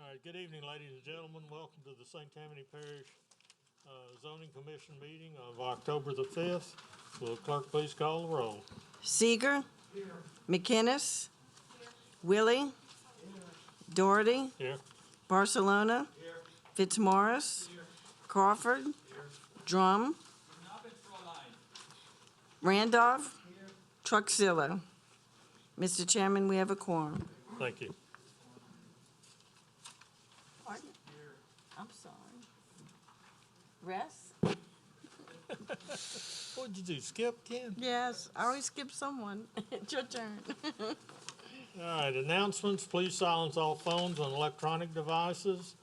All right, good evening, ladies and gentlemen. Welcome to the St. Tammany Parish Zoning Commission meeting of October the 5th. Will the clerk please call the roll? Seeger. Here. McInnes. Here. Willie. Here. Doherty. Here. Barcelona. Here. Fitzmaurice. Here. Crawford. Here. Drum. Randolph. Here. Truxillo. Mr. Chairman, we have a quorum. Thank you. Pardon? I'm sorry. Rest? What'd you do, skip, Ken? Yes, I always skip someone. It's your turn. All right, announcements. Please silence all phones on electronic devices.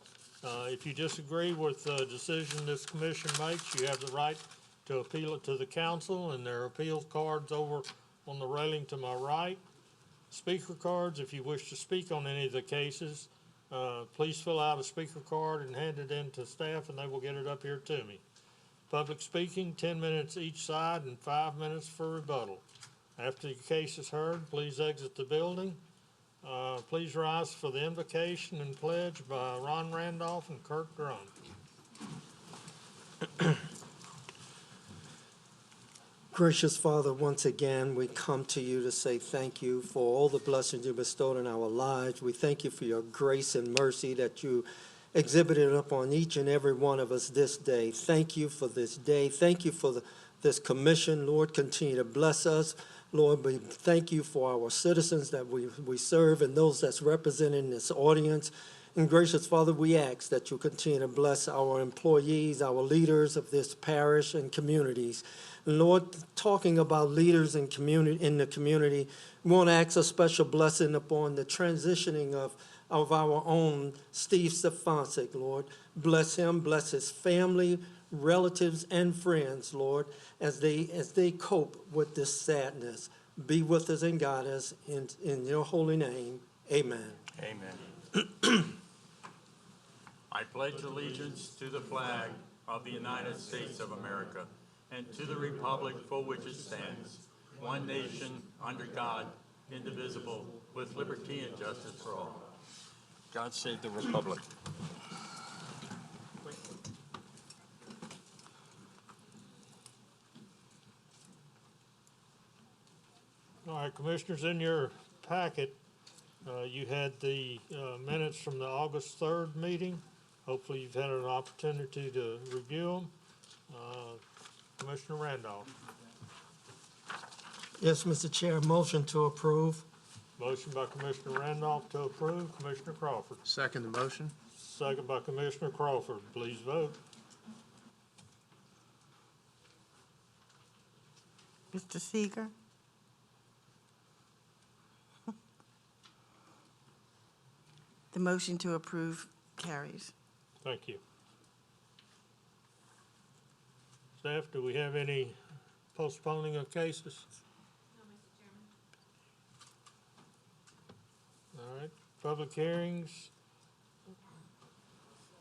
If you disagree with the decision this commission makes, you have the right to appeal it to the council, and there are appeal cards over on the railing to my right. Speaker cards, if you wish to speak on any of the cases, please fill out a speaker card and hand it in to staff, and they will get it up here to me. Public speaking, 10 minutes each side and 5 minutes for rebuttal. After the case is heard, please exit the building. Please rise for the invocation and pledge by Ron Randolph and Kirk Drum. Gracious Father, once again, we come to you to say thank you for all the blessings you bestowed in our lives. We thank you for your grace and mercy that you exhibited upon each and every one of us this day. Thank you for this day. Thank you for this commission. Lord, continue to bless us. Lord, we thank you for our citizens that we serve and those that's represented in this audience. And gracious Father, we ask that you continue to bless our employees, our leaders of this parish and communities. Lord, talking about leaders in the community, we want to ask a special blessing upon the transitioning of our own Steve Stefancic, Lord. Bless him, bless his family, relatives, and friends, Lord, as they cope with this sadness. Be with us and guide us in your holy name. Amen. Amen. I pledge allegiance to the flag of the United States of America and to the republic for which it stands, one nation, under God, indivisible, with liberty and justice for all. God save the republic. All right, Commissioners, in your packet, you had the minutes from the August 3rd meeting. Hopefully you've had an opportunity to review them. Commissioner Randolph. Yes, Mr. Chair, motion to approve. Motion by Commissioner Randolph to approve. Commissioner Crawford. Second the motion. Second by Commissioner Crawford. Please vote. Mr. Seeger? The motion to approve carries. Thank you. Staff, do we have any postponing of cases? No, Mr. Chairman. All right, public hearings.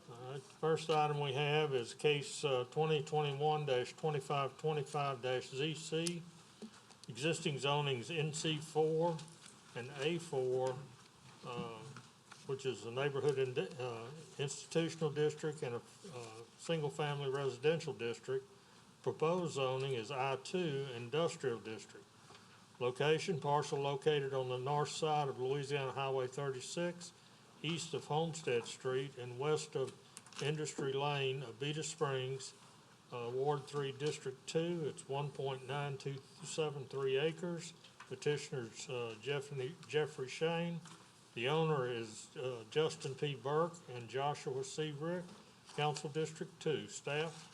All right, first item we have is case 2021-2525-ZC. Existing zonings NC4 and A4, which is a neighborhood institutional district and a single-family residential district. Proposed zoning is I-2 Industrial District. Location, parcel located on the north side of Louisiana Highway 36, east of Homestead Street and west of Industry Lane, Abita Springs, Ward 3, District 2. It's 1.9273 acres. Petitioner's Jeffrey Shane. The owner is Justin P. Burke and Joshua C. Rick, Council District 2. Staff?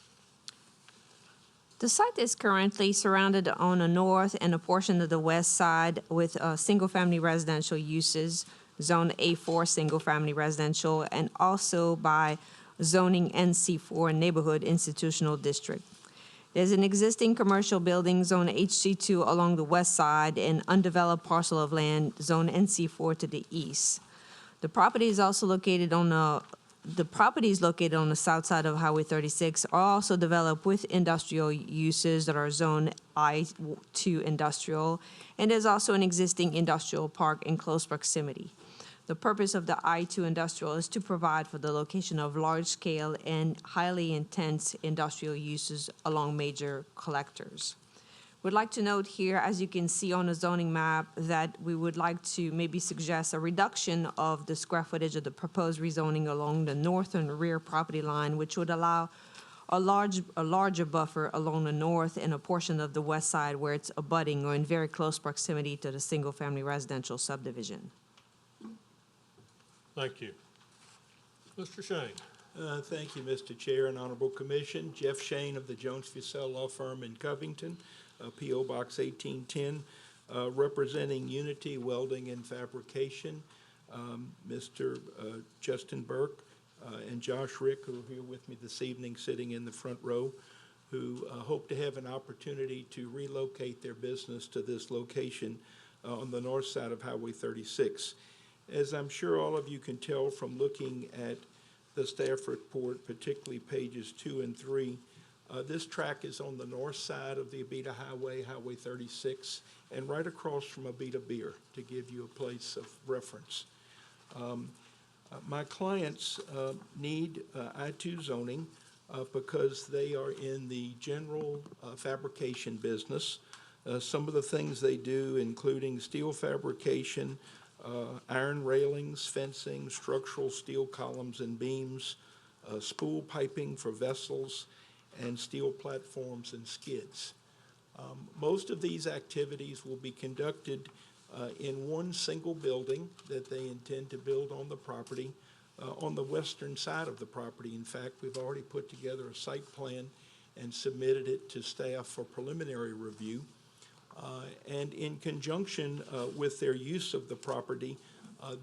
The site is currently surrounded on the north and a portion of the west side with single-family residential uses, Zone A4 single-family residential, and also by zoning NC4 Neighborhood Institutional District. There's an existing commercial building, Zone HC2, along the west side, and undeveloped parcel of land, Zone NC4, to the east. The property is also located on the properties located on the south side of Highway 36 are also developed with industrial uses that are Zone I2 industrial, and there's also an existing industrial park in close proximity. The purpose of the I-2 industrial is to provide for the location of large-scale and highly intense industrial uses along major collectors. We'd like to note here, as you can see on the zoning map, that we would like to maybe suggest a reduction of the square footage of the proposed rezoning along the north and rear property line, which would allow a larger buffer along the north and a portion of the west side where it's abutting or in very close proximity to the single-family residential subdivision. Thank you. Mr. Shane. Thank you, Mr. Chair and Honorable Commission. Jeff Shane of the Jones Fussell Law Firm in Covington, P.O. Box 1810, representing Unity Welding and Fabrication. Mr. Justin Burke and Josh Rick, who are here with me this evening, sitting in the front row, who hope to have an opportunity to relocate their business to this location on the north side of Highway 36. As I'm sure all of you can tell from looking at the staff report, particularly pages 2 and 3, this track is on the north side of the Abita Highway, Highway 36, and right across from Abita Beer, to give you a place of reference. My clients need I-2 zoning because they are in the general fabrication business. Some of the things they do, including steel fabrication, iron railings, fencing, structural steel columns and beams, spool piping for vessels, and steel platforms and skids. Most of these activities will be conducted in one single building that they intend to build on the property, on the western side of the property. In fact, we've already put together a site plan and submitted it to staff for preliminary review. And in conjunction with their use of the property,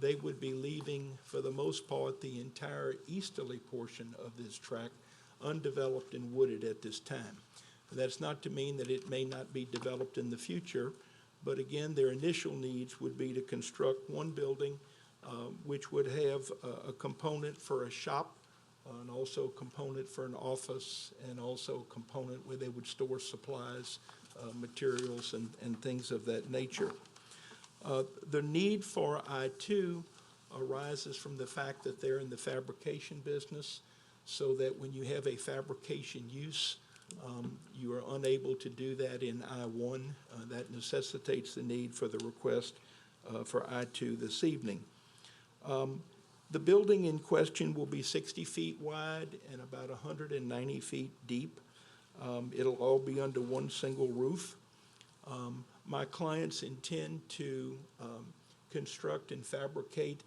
they would be leaving, for the most part, the entire easterly portion of this tract undeveloped and wooded at this time. That's not to mean that it may not be developed in the future, but again, their initial needs would be to construct one building which would have a component for a shop, and also a component for an office, and also a component where they would store supplies, materials, and things of that nature. The need for I-2 arises from the fact that they're in the fabrication business, so that when you have a fabrication use, you are unable to do that in I-1. That necessitates the need for the request for I-2 this evening. The building in question will be 60 feet wide and about 190 feet deep. It'll all be under one single roof. My clients intend to construct and fabricate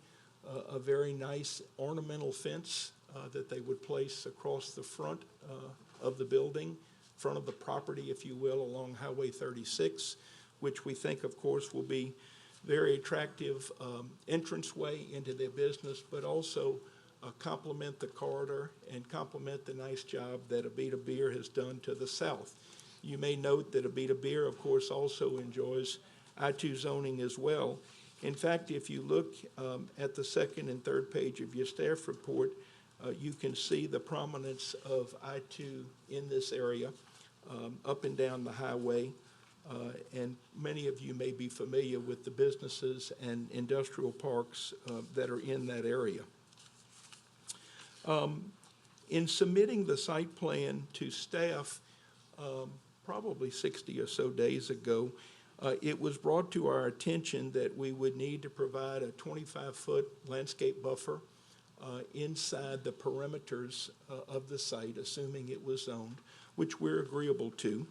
a very nice ornamental fence that they would place across the front of the building, front of the property, if you will, along Highway 36, which we think, of course, will be very attractive entranceway into their business, but also complement the corridor and complement the nice job that Abita Beer has done to the south. You may note that Abita Beer, of course, also enjoys I-2 zoning as well. In fact, if you look at the second and third page of your staff report, you can see the prominence of I-2 in this area, up and down the highway, and many of you may be familiar with the businesses and industrial parks that are in that area. In submitting the site plan to staff probably 60 or so days ago, it was brought to our attention that we would need to provide a 25-foot landscape buffer inside the perimeters of the site, assuming it was zoned, which we're agreeable to.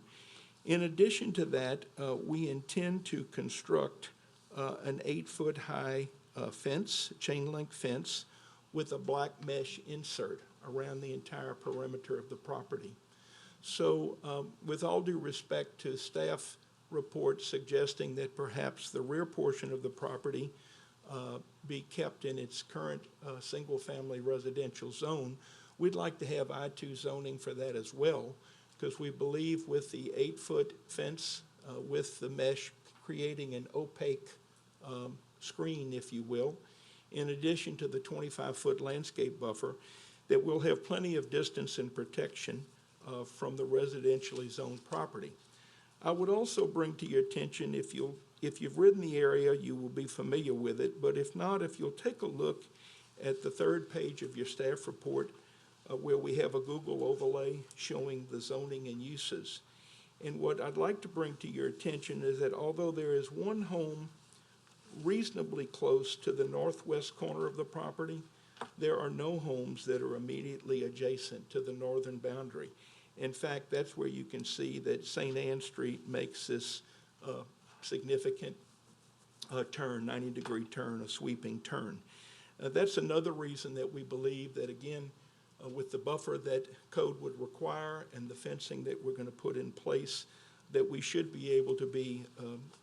In addition to that, we intend to construct an 8-foot high fence, chain link fence, with a black mesh insert around the entire perimeter of the property. So with all due respect to staff reports suggesting that perhaps the rear portion of the property be kept in its current single-family residential zone, we'd like to have I-2 zoning for that as well, because we believe with the 8-foot fence with the mesh creating an opaque screen, if you will, in addition to the 25-foot landscape buffer, that we'll have plenty of distance and protection from the residentially zoned property. I would also bring to your attention, if If you've ridden the area, you will be familiar with it, but if not, if you'll take a look at the third page of your staff report, where we have a Google overlay showing the zoning and uses. And what I'd like to bring to your attention is that although there is one home reasonably close to the northwest corner of the property, there are no homes that are immediately adjacent to the northern boundary. In fact, that's where you can see that St. Anne Street makes this significant turn, 90-degree turn, a sweeping turn. That's another reason that we believe that, again, with the buffer that code would require and the fencing that we're going to put in place, that we should be able to be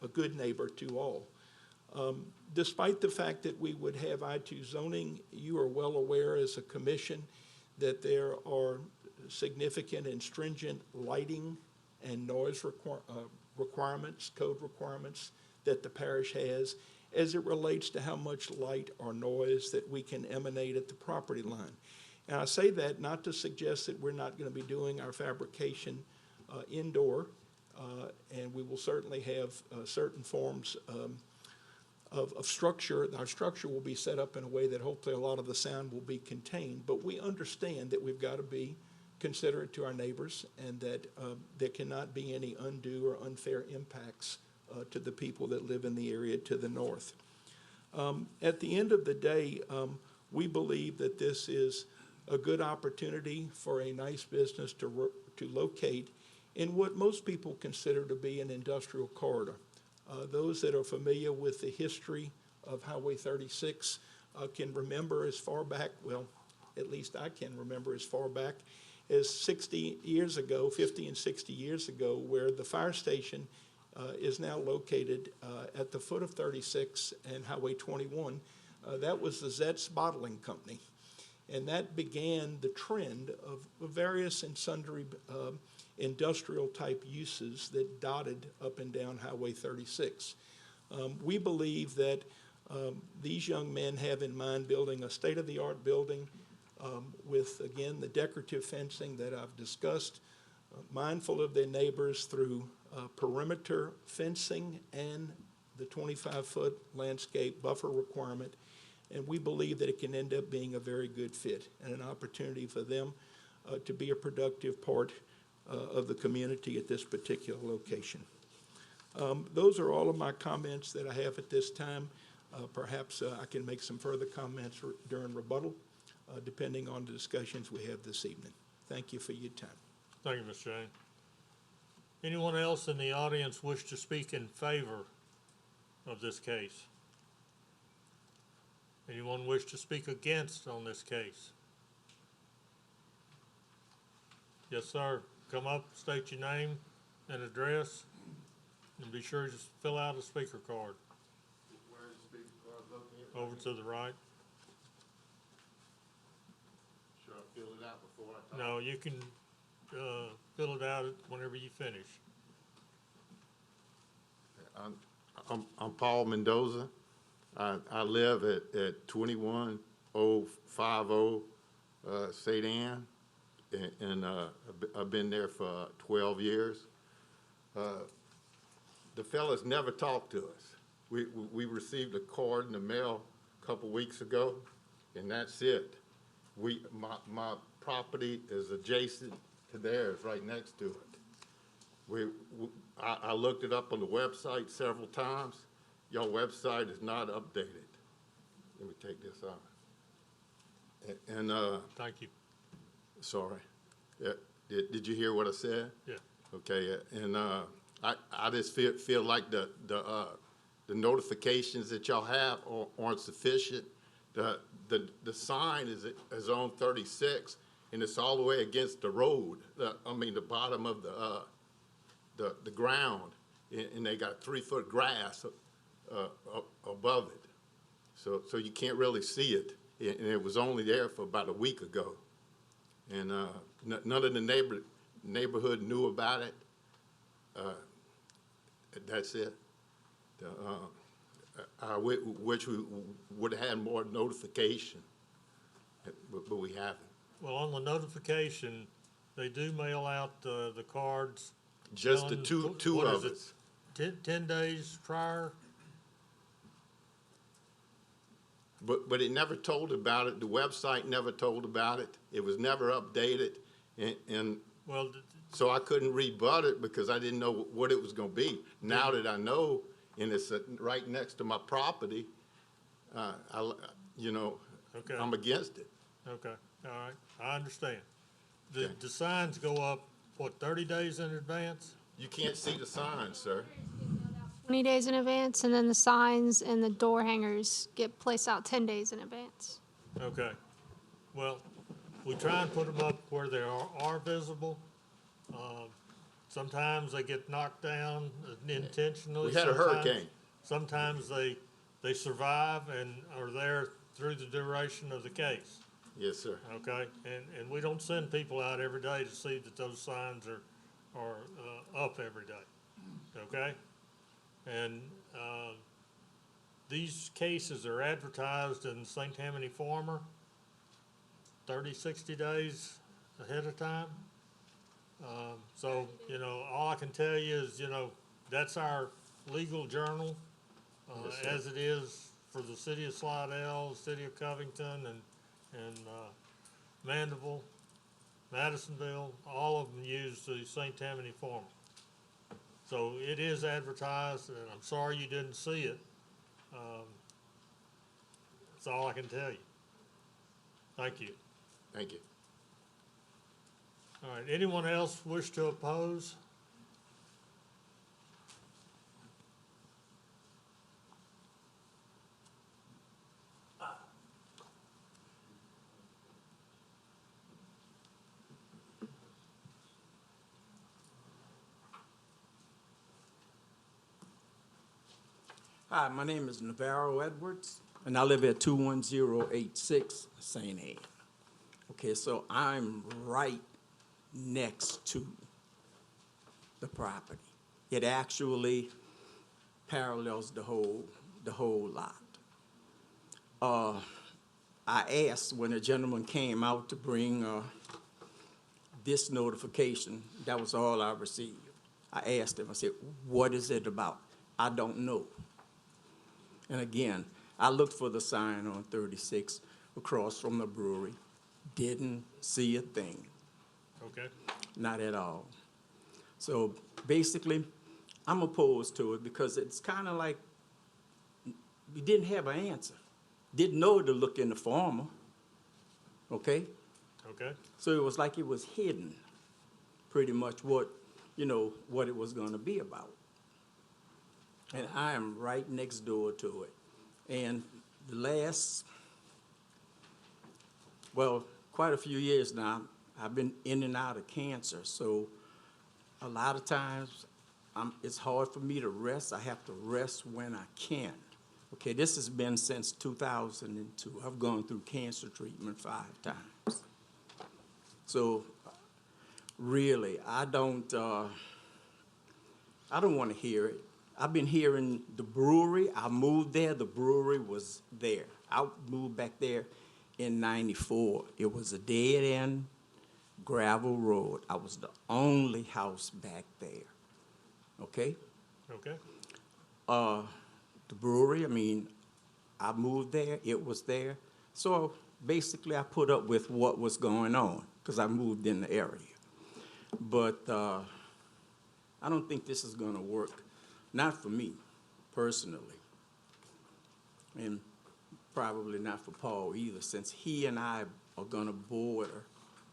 a good neighbor to all. Despite the fact that we would have I-2 zoning, you are well aware as a commission that there are significant and stringent lighting and noise requirements, code requirements that the parish has as it relates to how much light or noise that we can emanate at the property line. And I say that not to suggest that we're not going to be doing our fabrication indoor, and we will certainly have certain forms of structure. Our structure will be set up in a way that hopefully a lot of the sound will be contained, but we understand that we've got to be considerate to our neighbors and that there cannot be any undue or unfair impacts to the people that live in the area to the north. At the end of the day, we believe that this is a good opportunity for a nice business to locate in what most people consider to be an industrial corridor. Those that are familiar with the history of Highway 36 can remember as far back, well, at least I can remember as far back as 60 years ago, 50 and 60 years ago, where the fire station is now located at the foot of 36 and Highway 21. That was the Zetz Bottling Company. And that began the trend of various and sundry industrial type uses that dotted up and down Highway 36. We believe that these young men have in mind building a state-of-the-art building with, again, the decorative fencing that I've discussed, mindful of their neighbors through perimeter fencing and the 25-foot landscape buffer requirement. And we believe that it can end up being a very good fit and an opportunity for them to be a productive part of the community at this particular location. Those are all of my comments that I have at this time. Perhaps I can make some further comments during rebuttal, depending on the discussions we have this evening. Thank you for your time. Thank you, Mr. Shane. Anyone else in the audience wish to speak in favor of this case? Anyone wish to speak against on this case? Yes, sir. Come up, state your name and address, and be sure to fill out a speaker card. Where is the speaker card located? Over to the right. Should I fill it out before I talk? No, you can fill it out whenever you finish. I'm Paul Mendoza. I live at 21050 St. Anne, and I've been there for 12 years. The fellas never talked to us. We received a card in the mail a couple weeks ago, and that's it. My property is adjacent to theirs, right next to it. I looked it up on the website several times. Your website is not updated. Let me take this out. And Thank you. sorry. Did you hear what I said? Yeah. Okay. And I just feel like the notifications that y'all have aren't sufficient. The sign is on 36, and it's all the way against the road. The bottom of the ground, and they got 3-foot grass above it, so you can't really see it. And it was only there for about a week ago, and none of the neighborhood knew about it. That's it. I wish we would have had more notification, but we haven't. Well, on the notification, they do mail out the cards. Just the telling- two what of is it? us. 10 days prior? But it never told about it. The website never told about it. It was never updated. And Well, so I couldn't rebut it because I didn't know what it was gonna be. Now that I know, and it's right next to my property, Okay. I'm against it. okay, all right, I understand. Okay. The signs go up, what, 30 days in advance? You can't see the sign, sir. 20 days in advance, and then the signs and the door hangers get placed out 10 days in advance. Okay. Well, we try and put them up where they are visible. Sometimes they get knocked down intentionally. We had a Sometimes- hurricane. Sometimes they survive and are there through the duration of the case, Yes, sir. okay? And we don't send people out every day to see that those signs are up every day, okay? And, these cases are advertised in the St. Tammany Farmer 30, 60 days ahead of time. So, all I can tell you is, that's our legal journal, Yes, sir. as it is for the city of Slidell, city of Covington, and Mandeville, Madisonville, all of them use the St. Tammany Farmer. So it is advertised, and I'm sorry you didn't see it. That's all I can tell you. Thank you. Thank you. All right, anyone else wish to oppose? Hi, my name is Navarro Edwards, and I live at 21086 St. Anne. Okay, so I'm right next to the property. It actually parallels the whole lot. I asked when a gentleman came out to bring this notification, that was all I received. I asked him, I said, what is it about? I don't know. And again, I looked for the sign on 36 across from the brewery. Didn't see a thing, Okay, not at all. So basically, I'm opposed to it because it's kind of like we didn't have an answer. Didn't know to look in the farmer, okay? okay, So it was like it was hidden, pretty much what it was gonna be about. And I am right next door to it. And the last, quite a few years now, I've been in and out of cancer. So a lot of times, it's hard for me to rest. I have to rest when I can. Okay, this has been since 2002. I've gone through cancer treatment 5 times. So really, I don't want to hear it. I've been hearing the brewery. I moved there. The brewery was there. I moved back there in '94. It was a dead-end gravel road. I was the only house back there. Okay? okay, The brewery, I moved there. It was there. So basically, I put up with what was going on because I moved in the area. But I don't think this is going to work. Not for me, personally, and probably not for Paul either, since he and I are going to border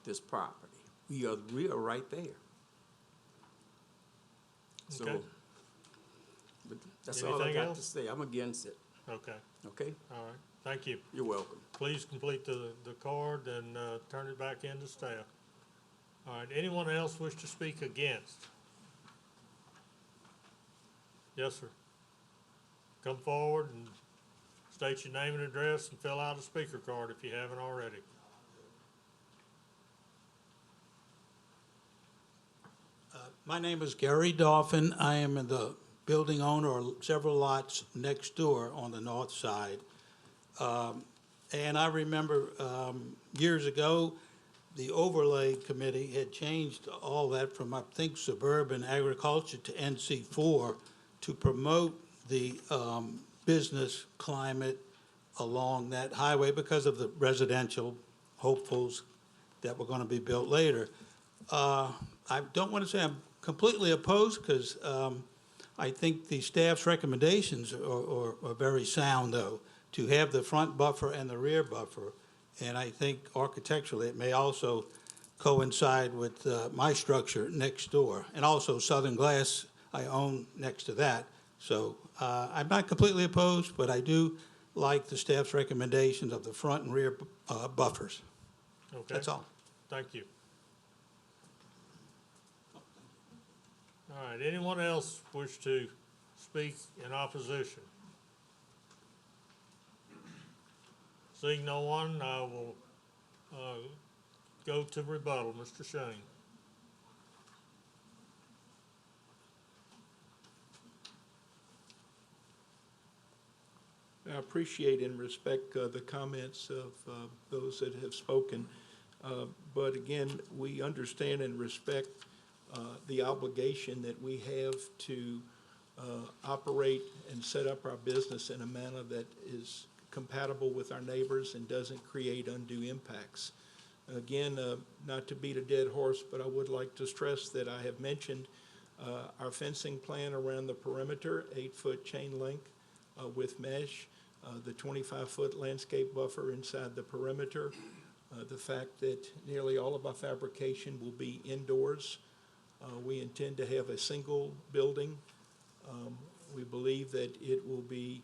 this property. We are right there. So, Okay. but that's all I Anything got else? to say. I'm against it, okay, okay? all right, thank you. You're welcome. Please complete the card and turn it back into staff. All right, anyone else wish to speak against? Yes, sir. Come forward and state your name and address and fill out a speaker card if you haven't already. My name is Gary Dolphin. I am the building owner of several lots next door on the north side. And I remember years ago, the overlay committee had changed all that from, I think, suburban agriculture to NC4. to promote the business climate along that highway because of the residential hopefuls that were going to be built later. I don't want to say I'm completely opposed because I think the staff's recommendations are very sound, though, to have the front buffer and the rear buffer. And I think architecturally, it may also coincide with my structure next door. And also Southern Glass, I own next to that. So I'm not completely opposed, but I do like the staff's recommendations of the front and rear buffers. Okay. That's all. Thank you. All right, anyone else wish to speak in opposition? Seeing no one, I will go to rebuttal. Mr. Shane. I appreciate and respect the comments of those that have spoken. But again, we understand and respect the obligation that we have to operate and set up our business in a manner that is compatible with our neighbors and doesn't create undue impacts. Again, not to beat a dead horse, but I would like to stress that I have mentioned our fencing plan around the perimeter, 8-foot chain link with mesh, the 25-foot landscape buffer inside the perimeter, the fact that nearly all of our fabrication will be indoors. We intend to have a single building. We believe that it will be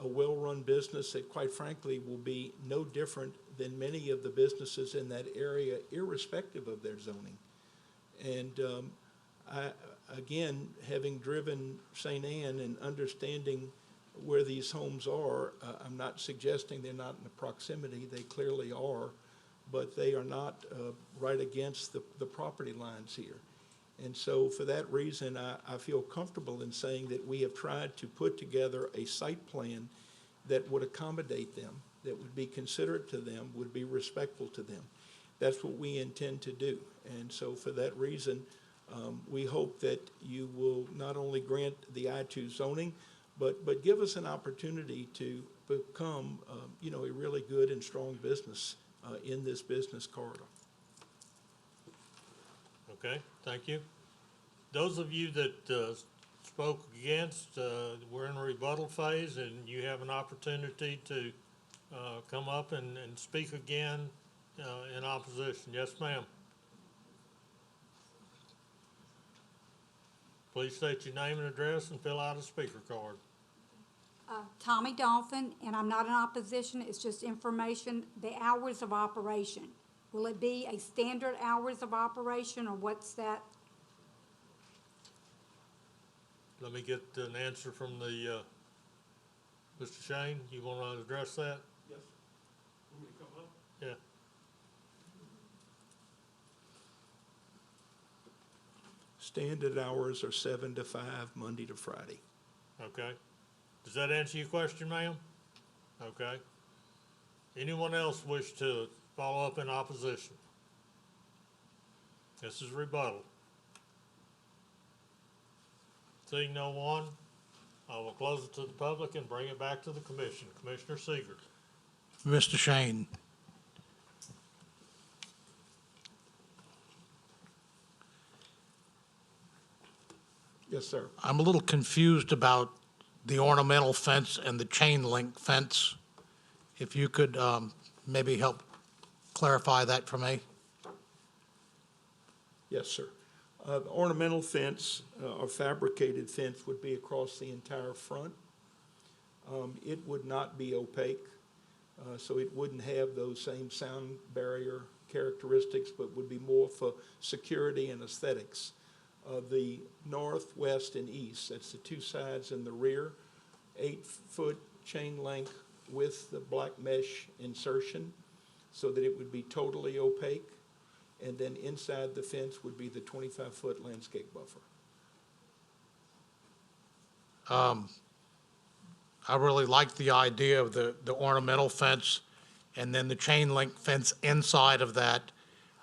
a well-run business that, quite frankly, will be no different than many of the businesses in that area, irrespective of their zoning. And again, having driven St. Anne and understanding where these homes are, I'm not suggesting they're not in the proximity. They clearly are, but they are not right against the property lines here. And so for that reason, I feel comfortable in saying that we have tried to put together a site plan that would accommodate them, that would be considerate to them, would be respectful to them. That's what we intend to do. And so for that reason, we hope that you will not only grant the I-2 zoning, but give us an opportunity to become, a really good and strong business in this business corridor. Okay, thank you. Those of you that spoke against, we're in a rebuttal phase, and you have an opportunity to come up and speak again in opposition. Yes, ma'am. Please state your name and address and fill out a speaker card. Tommy Dolphin, and I'm not in opposition, it's just information, the hours of operation. Will it be a standard hours of operation, or what's that? Let me get an answer from the, Mr. Shane, you want to address that? Yes. Want me to come up? Yeah. Standard hours are 7 to 5, Monday to Friday. Okay. Does that answer your question, ma'am? Okay. Anyone else wish to follow up in opposition? This is rebuttal. Seeing no one, I will close it to the public and bring it back to the commission. Commissioner Seeger. Mr. Shane. Yes, sir. I'm a little confused about the ornamental fence and the chain link fence. If you could maybe help clarify that for me. Yes, sir. The ornamental fence or fabricated fence would be across the entire front. It would not be opaque, so it wouldn't have those same sound barrier characteristics, but would be more for security and aesthetics. The north, west, and east, that's the two sides in the rear, 8-foot chain link with the black mesh insertion so that it would be totally opaque. And then inside the fence would be the 25-foot landscape buffer. I really like the idea of the ornamental fence and then the chain link fence inside of that.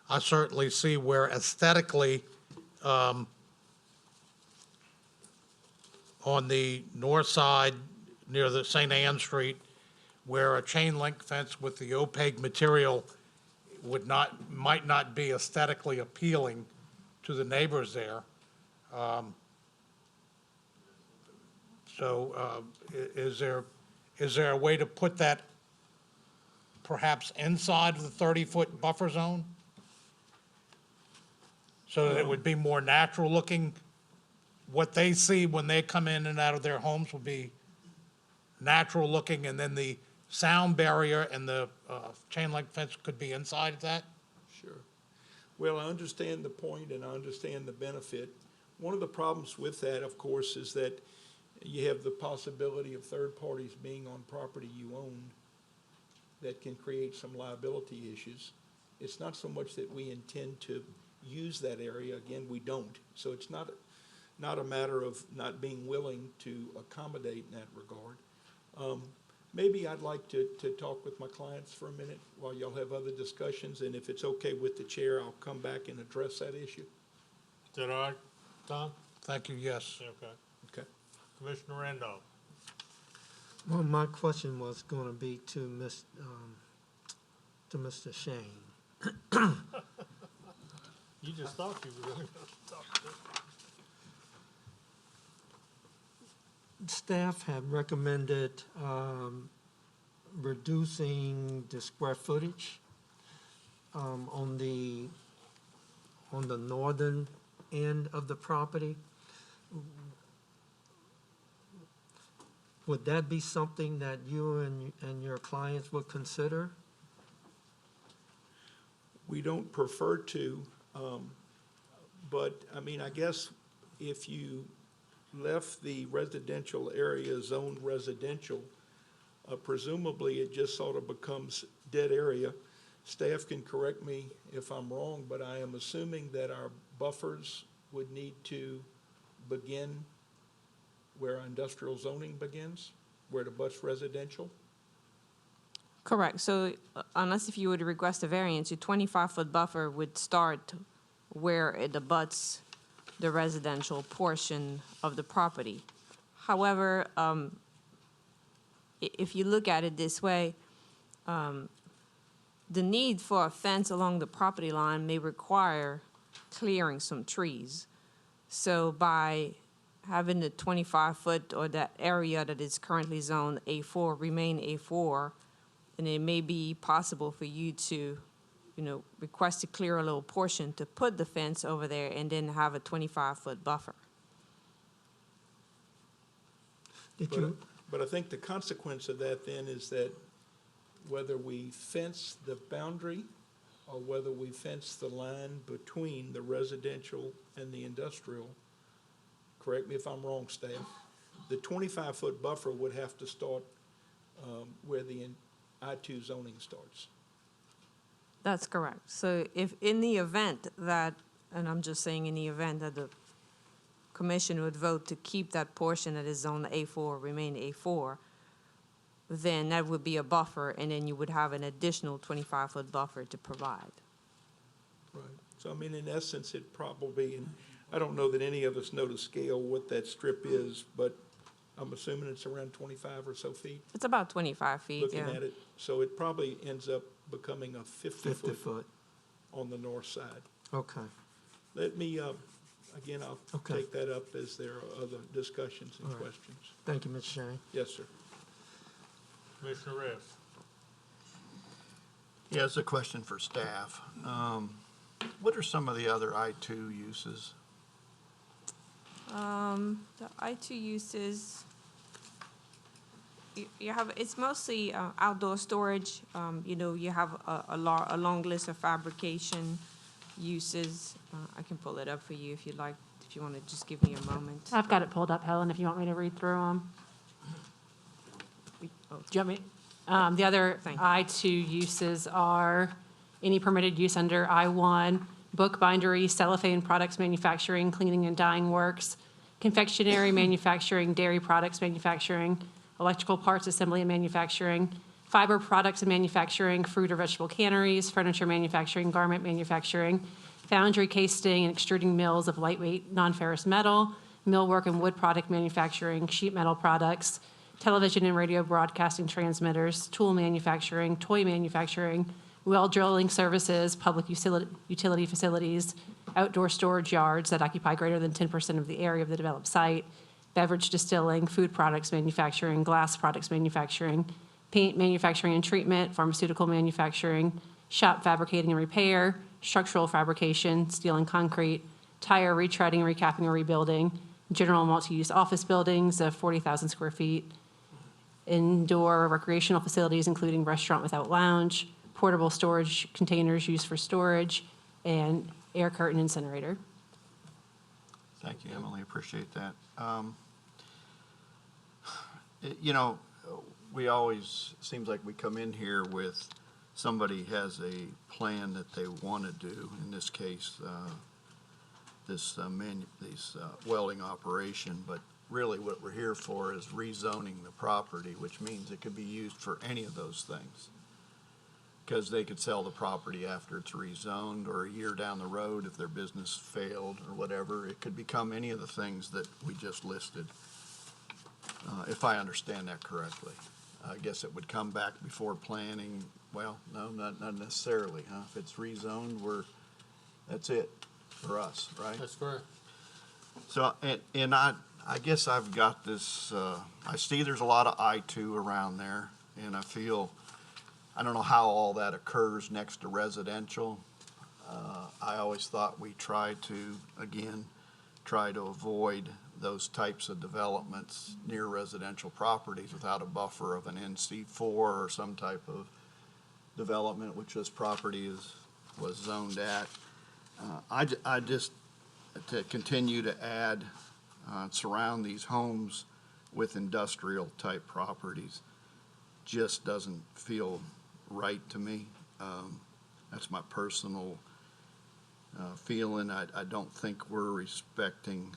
I certainly see where aesthetically on the north side near the St. Anne Street where a chain link fence with the opaque material might not be aesthetically appealing to the neighbors there. Is there a way to put that perhaps inside of the 30-foot buffer zone? So that it would be more natural looking? What they see when they come in and out of their homes will be natural looking, and then the sound barrier and the chain link fence could be inside of that? Sure. Well, I understand the point and I understand the benefit. One of the problems with that, of course, is that you have the possibility of third parties being on property you own that can create some liability issues. It's not so much that we intend to use that area. Again, we don't. So it's not a matter of not being willing to accommodate in that regard. Maybe I'd like to talk with my clients for a minute while y'all have other discussions, and if it's okay with the chair, I'll come back and address that issue. Is that all right, Tom? Thank you, yes. Okay. Okay. Commissioner Randolph? Well, my question was going to be to Mr. Shane. You just thought you were going to talk to him. Staff have recommended reducing the square footage on the northern end of the property. Would that be something that you and your clients would consider? We don't prefer to, but I mean, I guess if you left the residential area zoned residential, presumably it just sort of becomes dead area. Staff can correct me if I'm wrong, but I am assuming that our buffers would need to begin where our industrial zoning begins, where it abuts residential. Correct. So unless if you were to request a variance, your 25-foot buffer would start where it abuts the residential portion of the property. However, if you look at it this way, the need for a fence along the property line may require clearing some trees. So by having the 25-foot or that area that is currently zoned A4 remain A4, and it may be possible for you to, request to clear a little portion to put the fence over there and then have a 25-foot buffer. But I think the consequence of that then is that whether we fence the boundary or whether we fence the line between the residential and the industrial, correct me if I'm wrong, staff, the 25-foot buffer would have to start where the I-2 zoning starts. That's correct. So if in the event that, and I'm just saying in the event that the commission would vote to keep that portion that is zone A4 remain A4, then that would be a buffer, and then you would have an additional 25-foot buffer to provide. Right. So I mean, in essence, it probably, and I don't know that any of us know to scale what that strip is, but I'm assuming it's around 25 or so feet. It's about 25 feet, yeah. Looking at it, so it probably ends up becoming a 50 foot on the north side. Okay. Let me, again, I'll Okay. take that up as there are other discussions and All right. questions. Thank you, Mr. Shane. Yes, sir. Commissioner Rist? Yeah, it's a question for staff. What are some of the other I-2 uses? The I-2 uses, you have, it's mostly outdoor storage. You have a long list of fabrication uses. I can pull it up for you if you'd like, if you want to just give me a moment. I've got it pulled up, Helen, if you want me to read through them. Oh, Do you want me? The other Thank you. I-2 uses are any permitted use under I-1, bookbindery, cellophane products manufacturing, cleaning and dyeing works, confectionery manufacturing, dairy products manufacturing, electrical parts assembly and manufacturing, fiber products and manufacturing, fruit or vegetable canneries, furniture manufacturing, garment manufacturing, foundry casting and extruding mills of lightweight non-ferrous metal, millwork and wood product manufacturing, sheet metal products, television and radio broadcasting transmitters, tool manufacturing, toy manufacturing, well drilling services, public utility facilities, outdoor storage yards that occupy greater than 10% of the area of the developed site, beverage distilling, food products manufacturing, glass products manufacturing, paint manufacturing and treatment, pharmaceutical manufacturing, shop fabricating and repair, structural fabrication, steel and concrete, tire retreading, recapping, or rebuilding, general multi-use office buildings of 40,000 square feet, indoor recreational facilities, including restaurant without lounge, portable storage containers used for storage, and air curtain incinerator. Thank you, Emily, appreciate that. You know, we always, seems like we come in here with somebody has a plan that they want to do, in this case, this welding operation, but really what we're here for is rezoning the property, which means it could be used for any of those things. Because they could sell the property after it's rezoned, or a year down the road if their business failed or whatever. It could become any of the things that we just listed, if I understand that correctly. I guess it would come back before planning. Well, no, not necessarily, huh? If it's rezoned, that's it for us, right? That's correct. So, and I guess I've got this, I see there's a lot of I-2 around there, and I feel, I don't know how all that occurs next to residential. I always thought we try to avoid those types of developments near residential properties without a buffer of an NC4 or some type of development, which this property was zoned at. I just, to continue to add, surround these homes with industrial type properties just doesn't feel right to me. That's my personal feeling. I don't think we're respecting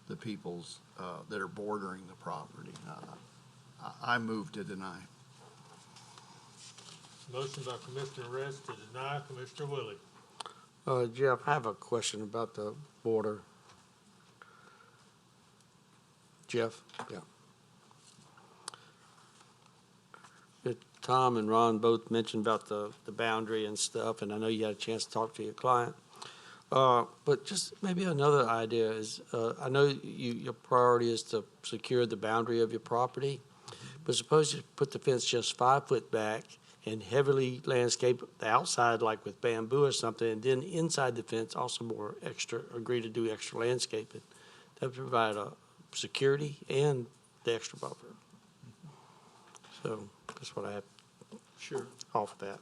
the peoples that are bordering the property. I move to deny. Motion by Commissioner Rest to deny. Commissioner Willie. Jeff, I have a question about the border. Jeff? Yeah. Tom and Ron both mentioned about the boundary and stuff, and I know you had a chance to talk to your client. But just maybe another idea is, I know your priority is to secure the boundary of your property, but suppose you put the fence just 5 foot back and heavily landscape the outside, like with bamboo or something, and then inside the fence also agree to do extra landscaping. That would provide a security and the extra buffer. So that's what I have. Sure. Off that.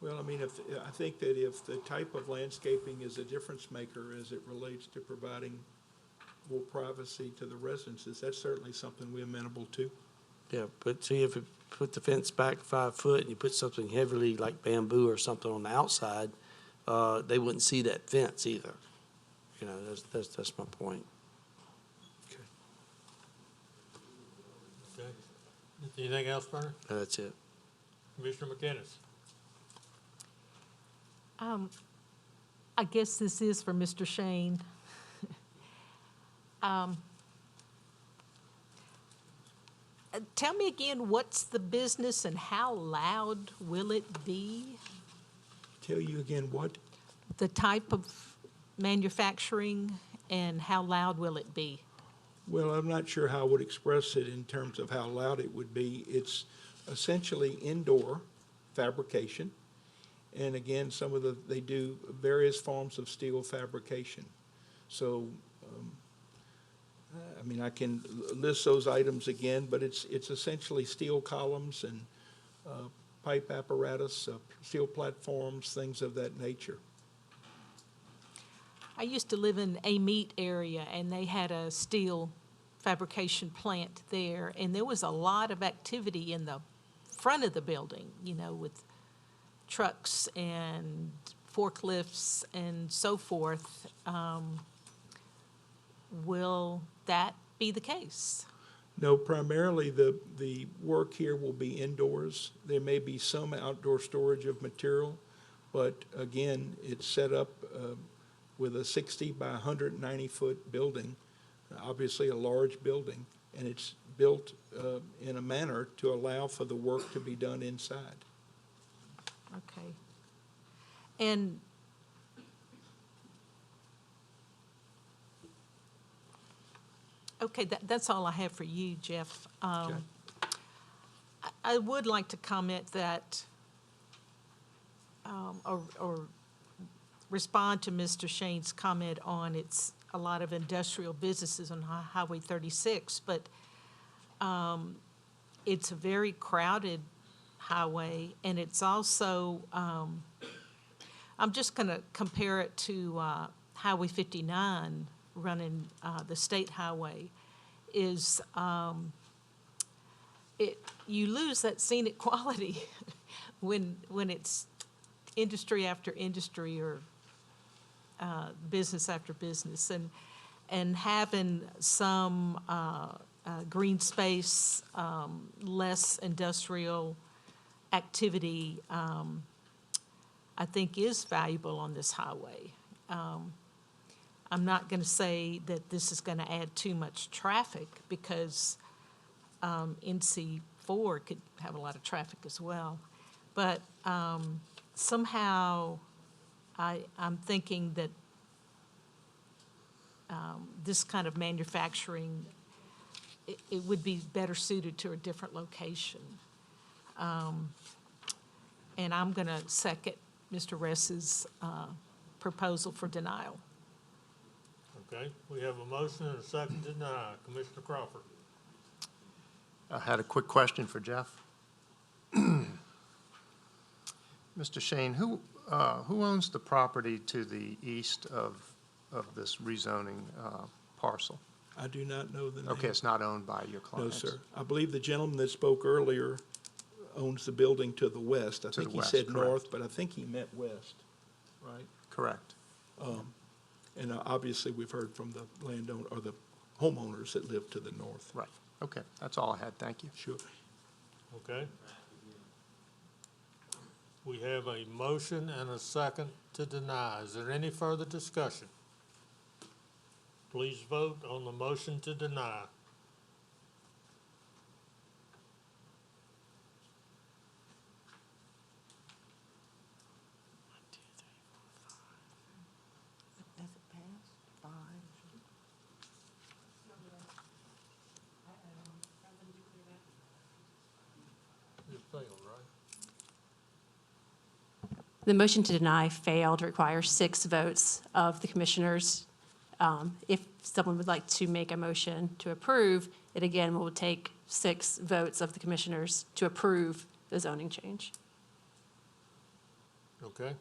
Well, I mean, I think that if the type of landscaping is a difference maker as it relates to providing more privacy to the residences, that's certainly something we're amenable to. Yeah, but see, if you put the fence back 5 foot and you put something heavily like bamboo or something on the outside, they wouldn't see that fence either. You know, that's my point. Okay. Anything else, Vernon? That's it. Commissioner McInnes. I guess this is for Mr. Shane. Tell me again, what's the business and how loud will it be? Tell you again what? The type of manufacturing and how loud will it be? Well, I'm not sure how I would express it in terms of how loud it would be. It's essentially indoor fabrication. And again, they do various forms of steel fabrication. So, I mean, I can list those items again, but it's essentially steel columns and pipe apparatus, steel platforms, things of that nature. I used to live in a meat area, and they had a steel fabrication plant there, and there was a lot of activity in the front of the building, you know, with trucks and forklifts and so forth. Will that be the case? No, primarily the work here will be indoors. There may be some outdoor storage of material, but again, it's set up with a 60 by 190-foot building, obviously a large building, and it's built in a manner to allow for the work to be done inside. Okay. And okay, that's all I have for you, Jeff. I would like to comment that, or respond to Mr. Shane's comment on it's a lot of industrial businesses on Highway 36, but it's a very crowded highway, and it's also, I'm just going to compare it to Highway 59 running the state highway, is you lose that scenic quality when it's industry after industry or business after business, and having some green space, less industrial activity, I think is valuable on this highway. I'm not going to say that this is going to add too much traffic, because NC4 could have a lot of traffic as well. But somehow I'm thinking that this kind of manufacturing, it would be better suited to a different location. And I'm going to second Mr. Ress's proposal for denial. Okay, we have a motion and a second to deny. Commissioner Crawford. I had a quick question for Jeff. Mr. Shane, who owns the property to the east of this rezoning parcel? I do not know the name. Okay, it's not owned by your No, clients? sir. I believe the gentleman that spoke earlier owns the building to the west. I To the think he west, said correct. north, but I think he meant west, right? Correct. And obviously, we've heard from the landowner, or the homeowners that live to the north. Right. Okay, that's all I had. Thank you. Sure. Okay. We have a motion and a second to deny. Is there any further discussion? Please vote on the motion to deny. It failed, right? The motion to deny failed, requires 6 votes of the commissioners. If someone would like to make a motion to approve, it again will take 6 votes of the commissioners to approve the zoning change. Okay.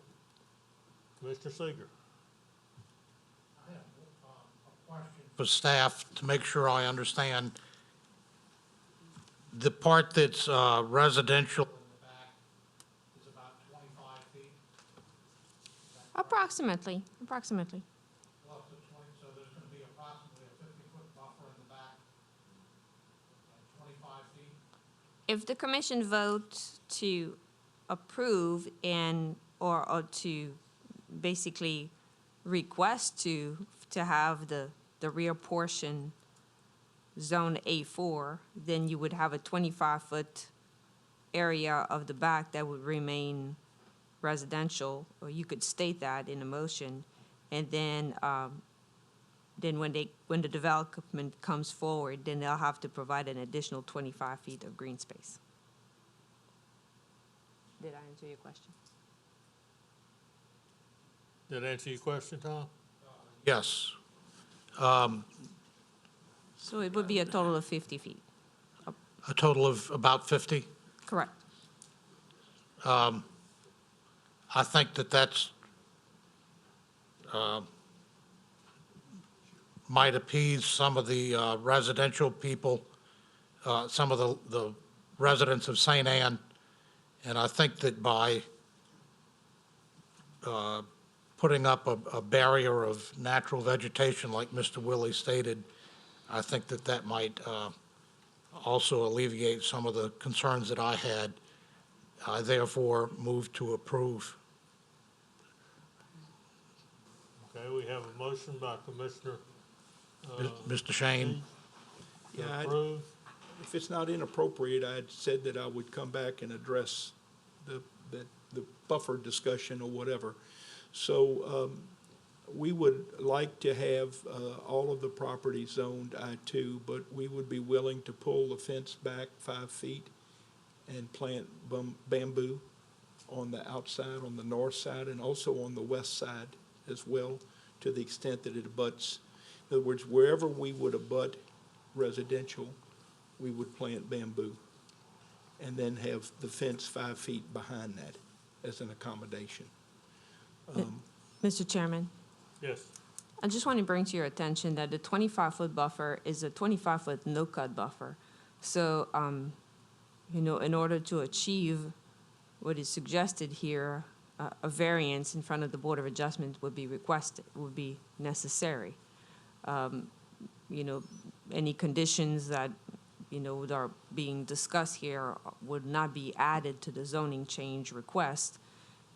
Commissioner Seeger. For staff, to make sure I understand, the part that's residential in the back is about 25 feet? Approximately. Well, so there's going to be approximately a 50-foot buffer in the back, at 25 feet? If the commission votes to approve or to basically request to have the rear portion zone A4, then you would have a 25-foot area of the back that would remain residential, or you could state that in a motion. And then when the development comes forward, then they'll have to provide an additional 25 feet of green space. Did I answer your question? Did that answer your question, Tom? Yes. So it would be a total of 50 feet. A total of about 50? Correct. I think that's might appease some of the residential people, some of the residents of St. Anne. And I think that by putting up a barrier of natural vegetation, like Mr. Willie stated, I think that might also alleviate some of the concerns that I had. I therefore move to approve. Okay. Okay, we have a motion by Commissioner, Mr. Shane, to Yeah, approve. if it's not inappropriate, I had said that I would come back and address the buffer discussion or whatever. So, we would like to have, all of the property zoned I-2, but we would be willing to pull the fence back 5 feet and plant bamboo on the outside, on the north side, and also on the west side as well, to the extent that it abuts. In other words, wherever we would abut residential, we would plant bamboo, and then have the fence 5 feet behind that as an accommodation. Mr. Chairman, Yes, I just want to bring to your attention that the 25-foot buffer is a 25-foot no-cut buffer. So, you know, in order to achieve what is suggested here, a variance in front of the Board of Adjustment would be requested, would be necessary. You know, any conditions that, you know, that are being discussed here would not be added to the zoning change request.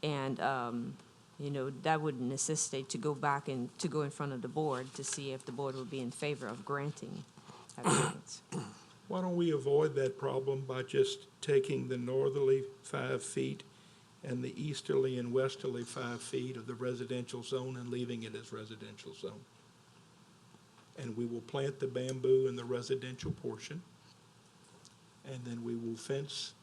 And, you know, that would necessitate to go back and to go in front of the board to see if the board would be in favor of granting that variance. Why don't we avoid that problem by just taking the northerly 5 feet and the easterly and westerly 5 feet of the residential zone and leaving it as residential zone? And we will plant the bamboo in the residential portion, and then we will fence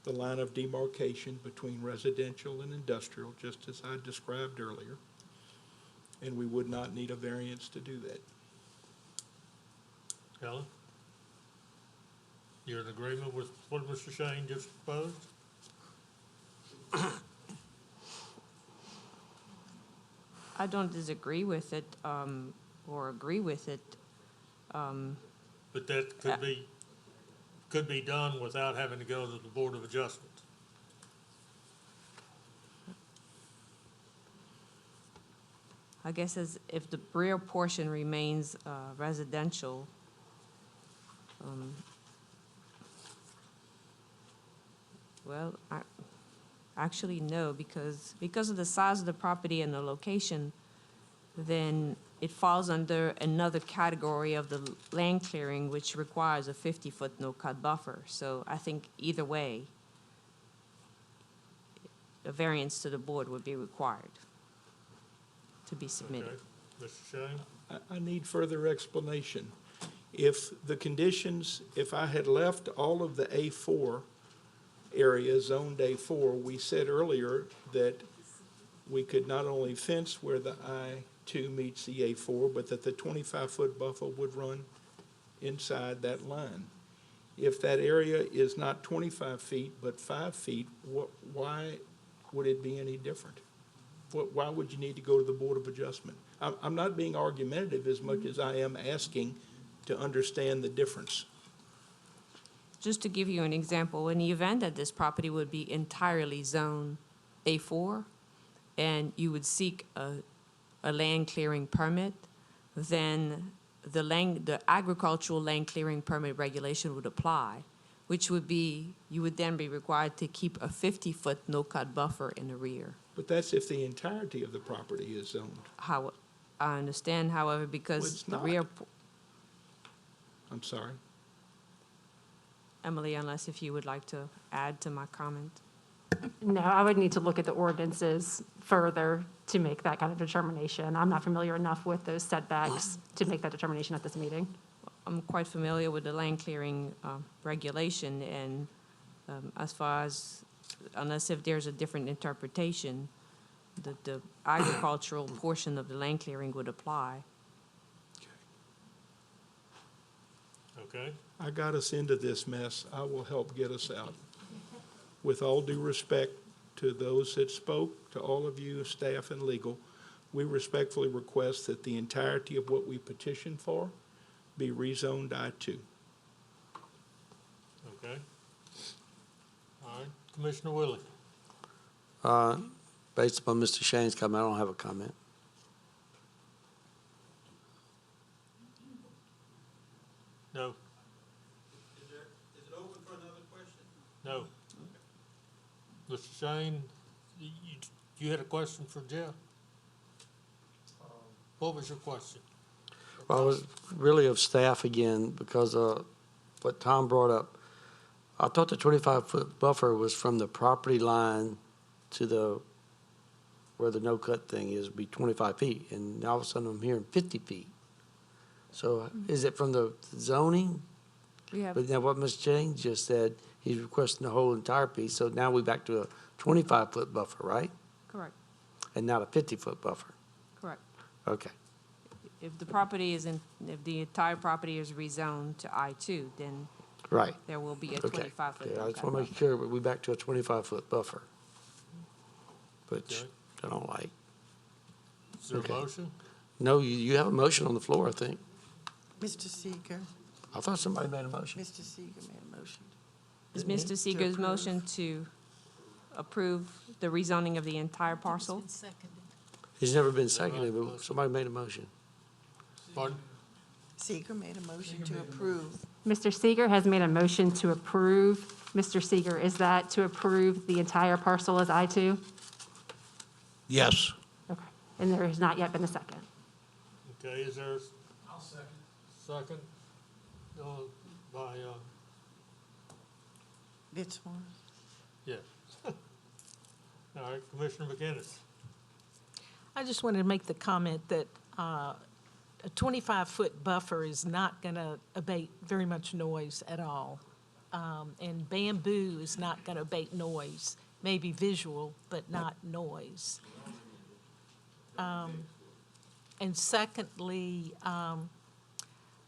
the line of demarcation between residential and industrial, just as I described earlier. And we would not need a variance to do that. Helen? You're in agreement with what Mr. Shane just proposed? I don't disagree with it, or agree with it. But that could be done without having to go to the Board of Adjustment. I guess as if the rear portion remains residential, well, actually, no, because of the size of the property and the location, then it falls under another category of the land clearing, which requires a 50-foot no-cut buffer. So I think either way, a variance to the board would be required to be submitted. Okay. Mr. Shane? I need further explanation. If the conditions, if I had left all of the A4 area, zoned A4, we said earlier that we could not only fence where the I-2 meets the A4, but that the 25-foot buffer would run inside that line. If that area is not 25 feet, but 5 feet, why would it be any different? Why would you need to go to the Board of Adjustment? I'm not being argumentative as much as I am asking to understand the difference. Just to give you an example, in the event that this property would be entirely zone A4, and you would seek a land clearing permit, then the agricultural land clearing permit regulation would apply, which would be, you would then be required to keep a 50-foot no-cut buffer in the rear. But that's if the entirety of the property is zoned. How, I understand, however, Well, because it's the not. rear, I'm sorry. Emily, unless if you would like to add to my comment. No, I would need to look at the ordinances further to make that kind of determination. I'm not familiar enough with those setbacks to make that determination at this meeting. I'm quite familiar with the land clearing regulation, and as far as, unless if there's a different interpretation, the agricultural portion of the land clearing would apply. Okay. I got us into this mess. I will help get us out. With all due respect to those that spoke, to all of you, staff and legal, we respectfully request that the entirety of what we petitioned for be rezoned I-2. Okay. All right. Commissioner Willie? Based upon Mr. Shane's comment, I don't have a comment. No. Is it open for another question? No. Mr. Shane, you had a question for Jeff? What was your question? Well, I was really of staff again, because what Tom brought up. I thought the 25-foot buffer was from the property line to the, where the no-cut thing is, be 25 feet, and now all of a sudden I'm hearing 50 feet. So is it from the zoning? We have, But now what Ms. Jane just said, he's requesting the whole entire piece, so now we're back to a 25-foot buffer, right? correct, And not a 50-foot buffer. correct. Okay. If the property is in, if the entire property is rezoned to I-2, then Right. there will be a Okay. 25-foot. Yeah, I just want to make sure we're back to a 25-foot buffer, which Okay. I don't like. Is there a Okay. motion? No, you have a motion on the floor, I think. Mr. Seeger, I thought somebody made a motion. Mr. Seeger made a motion. Is Didn't he? Mr. To Seeger's approve. motion to approve the rezoning of the entire parcel? He's never been seconded, but somebody made a motion. Pardon? Seeger made a motion to approve. Mr. Seeger has made a motion to approve. Mr. Seeger, is that to approve the entire parcel as I-2? Yes. Okay. And there has not yet been a second. Okay, is there? I'll second. Second, by, This one. yeah. All right, Commissioner McInnes. I just wanted to make the comment that a 25-foot buffer is not going to abate very much noise at all. And bamboo is not going to abate noise, maybe visual, but not noise. And secondly,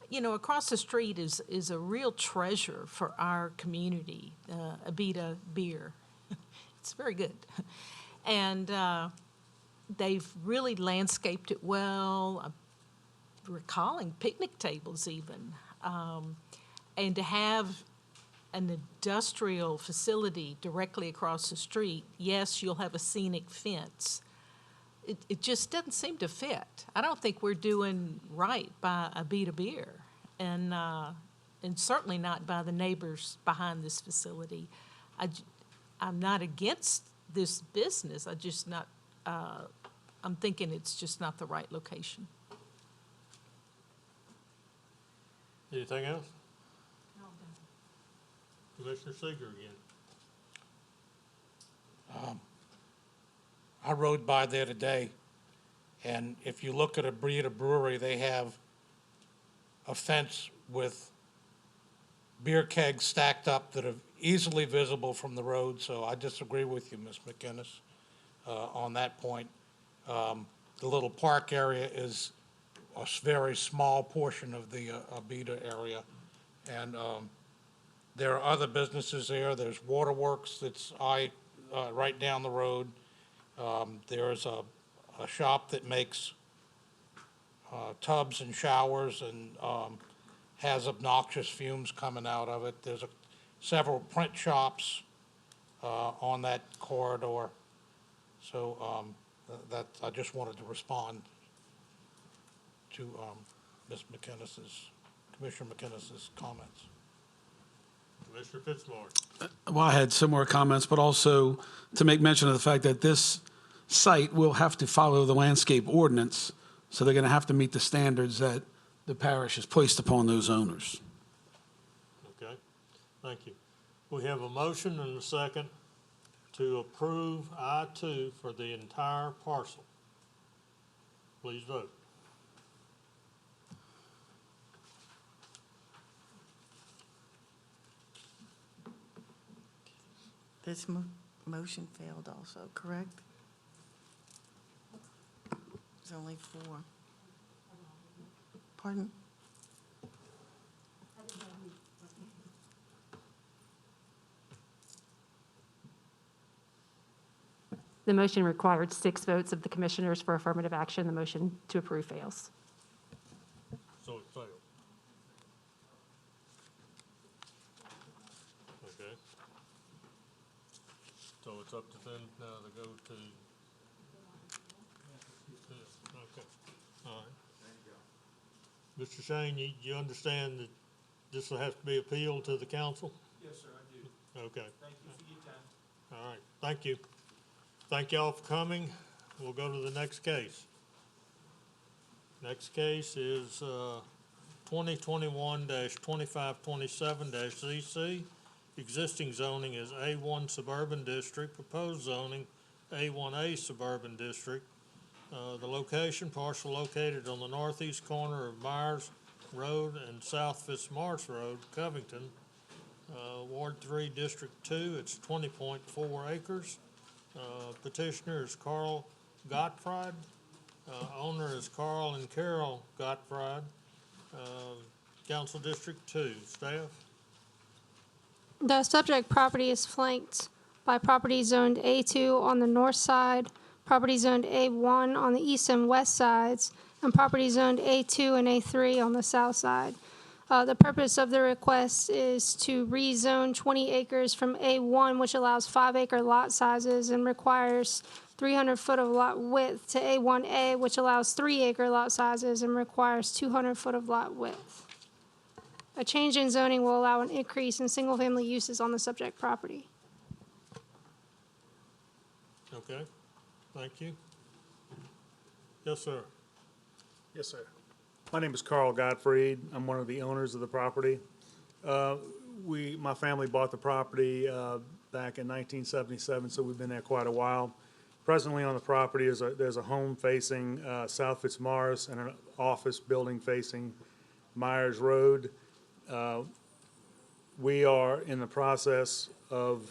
you know, across the street is a real treasure for our community, Abita beer. It's very good. And they've really landscaped it well. I'm recalling picnic tables even. And to have an industrial facility directly across the street, yes, you'll have a scenic fence. It just doesn't seem to fit. I don't think we're doing right by Abita beer, and certainly not by the neighbors behind this facility. I'm not against this business. I'm thinking it's just not the right location. Anything else? Commissioner Seeger again. I rode by there today, and if you look at Abita Brewery, they have a fence with beer kegs stacked up that are easily visible from the road, so I disagree with you, Ms. McInnes, on that point. The little park area is a very small portion of the Abita area, and there are other businesses there. There's Waterworks that's right down the road. There's a shop that makes tubs and showers and has obnoxious fumes coming out of it. There's several print shops on that corridor. So I just wanted to respond to Commissioner McInnes's comments. Commissioner Fitzmaurice. Well, I had similar comments, but also to make mention of the fact that this site will have to follow the landscape ordinance, so they're going to have to meet the standards that the parish has placed upon those owners. Okay, thank you. We have a motion and a second to approve I-2 for the entire parcel. Please vote. This motion failed also, correct? There's only 4. Pardon? The motion required 6 votes of the commissioners for affirmative action. The motion to approve fails. So it failed. Okay. So it's up to them now to go to. Okay, all right. Mr. Shane, you understand that this will have to be appealed to the council? Yes, sir, I do. Okay, Thank you for your time. all right, thank you. Thank y'all for coming. We'll go to the next case. Next case is 2021-2527-ZC. Existing zoning is A1 Suburban District, proposed zoning A1A Suburban District. The location, parcel located on the northeast corner of Myers Road and South Fitzmaurice Road, Covington. Ward 3, District 2, it's 20.4 acres. Petitioner is Carl Gottfried. Owner is Carl and Carol Gottfried. Council District 2, staff. The subject property is flanked by property zoned A2 on the north side, property zoned A1 on the east and west sides, and property zoned A2 and A3 on the south side. The purpose of the request is to rezone 20 acres from A1, which allows 5-acre lot sizes and requires 300 foot of lot width, to A1A, which allows 3-acre lot sizes and requires 200 foot of lot width. A change in zoning will allow an increase in single-family uses on the subject property. Okay, thank you. Yes, sir. Yes, sir. My name is Carl Gottfried. I'm one of the owners of the property. My family bought the property back in 1977, so we've been there quite a while. Presently on the property there's a home facing South Fitzmaurice and an office building facing Myers Road. We are in the process of,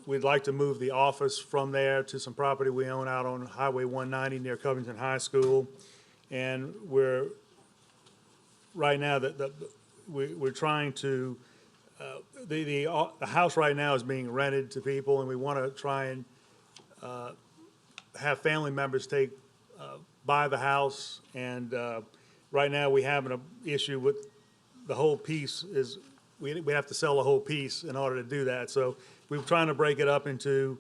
we'd like to move the office from there to some property we own out on Highway 190 near Covington High School. And we're, right now, we're trying to, the house right now is being rented to people, and we want to try and have family members buy the house. And right now, we have an issue with the whole piece is, we have to sell the whole piece in order to do that. So we're trying to break it up into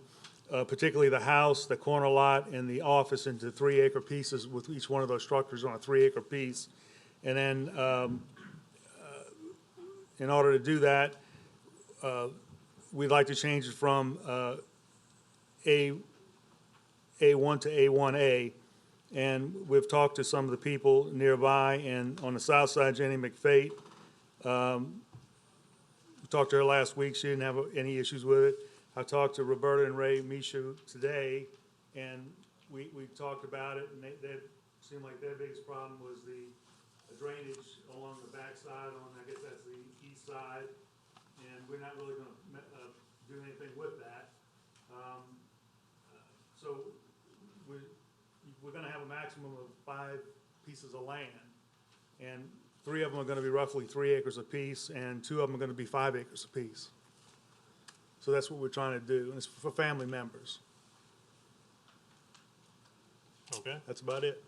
particularly the house, the corner lot, and the office into 3-acre pieces with each one of those structures on a 3-acre piece. And then in order to do that, we'd like to change it from A1 to A1A. And we've talked to some of the people nearby, and on the south side, Jenny McFate. We talked to her last week. She didn't have any issues with it. I talked to Roberta and Ray Michaud today, and we talked about it, and they seemed like their biggest problem was the drainage along the backside on, I guess that's the east side, and we're not really going to do anything with that. So we're going to have a maximum of 5 pieces of land, and 3 of them are going to be roughly 3 acres apiece, and 2 of them are going to be 5 acres apiece. So that's what we're trying to do, and it's for family members. Okay, That's about it.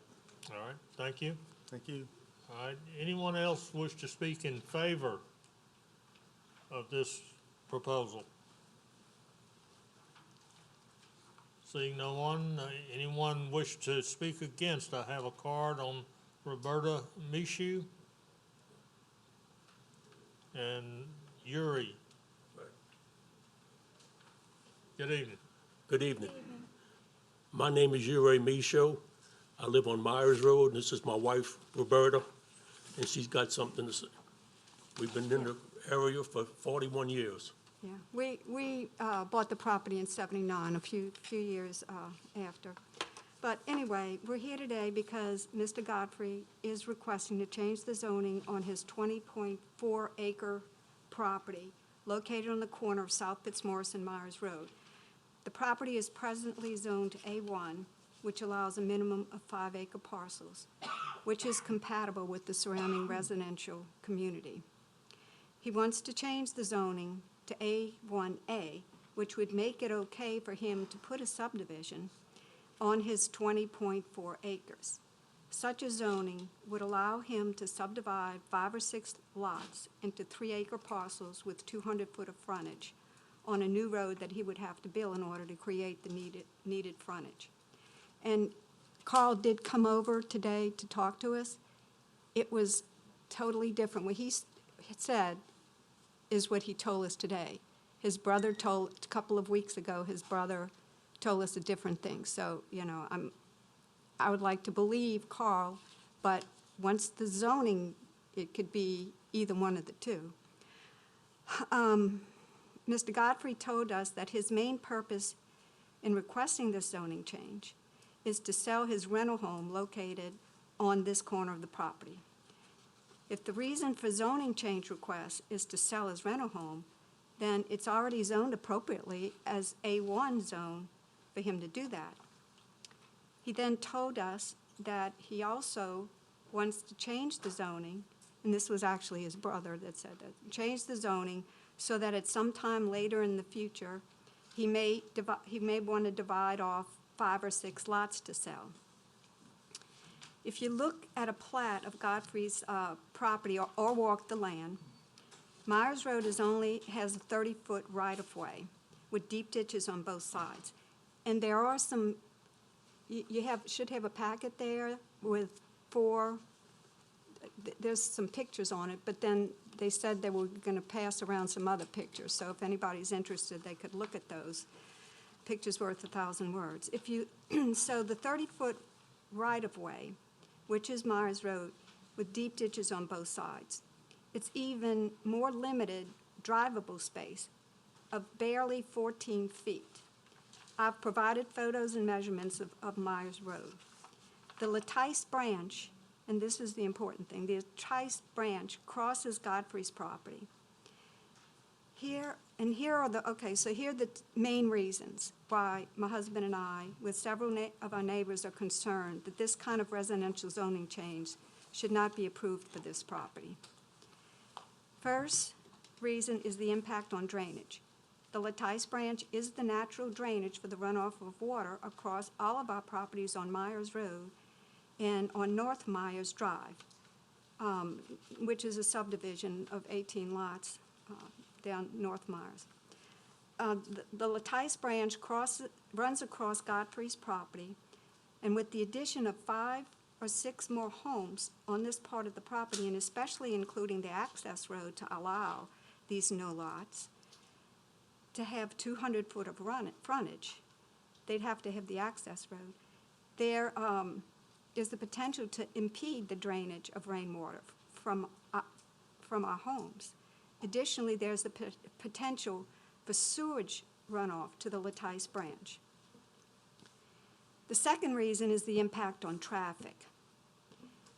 all right, thank you. Thank you. All right, anyone else wish to speak in favor of this proposal? Seeing no one, anyone wish to speak against? I have a card on Roberta Michaud and Yuri. Good evening. Good evening. My name is Yuri Michaud. I live on Myers Road, and this is my wife, Roberta, and she's got something to say. We've been in the area for 41 years. Yeah, we bought the property in '79, a few years after. But anyway, we're here today because Mr. Godfrey is requesting to change the zoning on his 20.4 acre property located on the corner of South Fitzmaurice and Myers Road. The property is presently zoned A1, which allows a minimum of 5-acre parcels, which is compatible with the surrounding residential community. He wants to change the zoning to A1A, which would make it okay for him to put a subdivision on his 20.4 acres. Such a zoning would allow him to subdivide 5 or 6 lots into 3-acre parcels with 200 foot of frontage on a new road that he would have to build in order to create the needed frontage. And Carl did come over today to talk to us. It was totally different. What he said is what he told us today. His brother a couple of weeks ago, his brother told us a different thing. So, you know, I would like to believe Carl, but once the zoning, it could be either one of the two. Mr. Godfrey told us that his main purpose in requesting this zoning change is to sell his rental home located on this corner of the property. If the reason for zoning change request is to sell his rental home, then it's already zoned appropriately as A1 zone for him to do that. He then told us that he also wants to change the zoning, and this was actually his brother that said that, change the zoning so that at some time later in the future, he may want to divide off 5 or 6 lots to sell. If you look at a plat of Godfrey's property or walk the land, Myers Road has a 30-foot right-of-way with deep ditches on both sides. And there are some, should have a packet there with 4, there's some pictures on it, but then they said they were going to pass around some other pictures. So if anybody's interested, they could look at those. Pictures worth 1,000 words. So the 30-foot right-of-way, which is Myers Road, with deep ditches on both sides, it's even more limited drivable space of barely 14 feet. I've provided photos and measurements of Myers Road. The Latice branch, and this is the important thing, the Latice branch crosses Godfrey's property. Here are the main reasons why my husband and I, with several of our neighbors, are concerned that this kind of residential zoning change should not be approved for this property. First reason is the impact on drainage. The Latice branch is the natural drainage for the runoff of water across all of our properties on Myers Road and on North Myers Drive, which is a subdivision of 18 lots down North Myers. The Latice branch runs across Godfrey's property, and with the addition of 5 or 6 more homes on this part of the property, and especially including the access road to allow these new lots to have 200 foot of frontage, they'd have to have the access road. There is the potential to impede the drainage of rainwater from our homes. Additionally, there's the potential for sewage runoff to the Latice branch. The second reason is the impact on traffic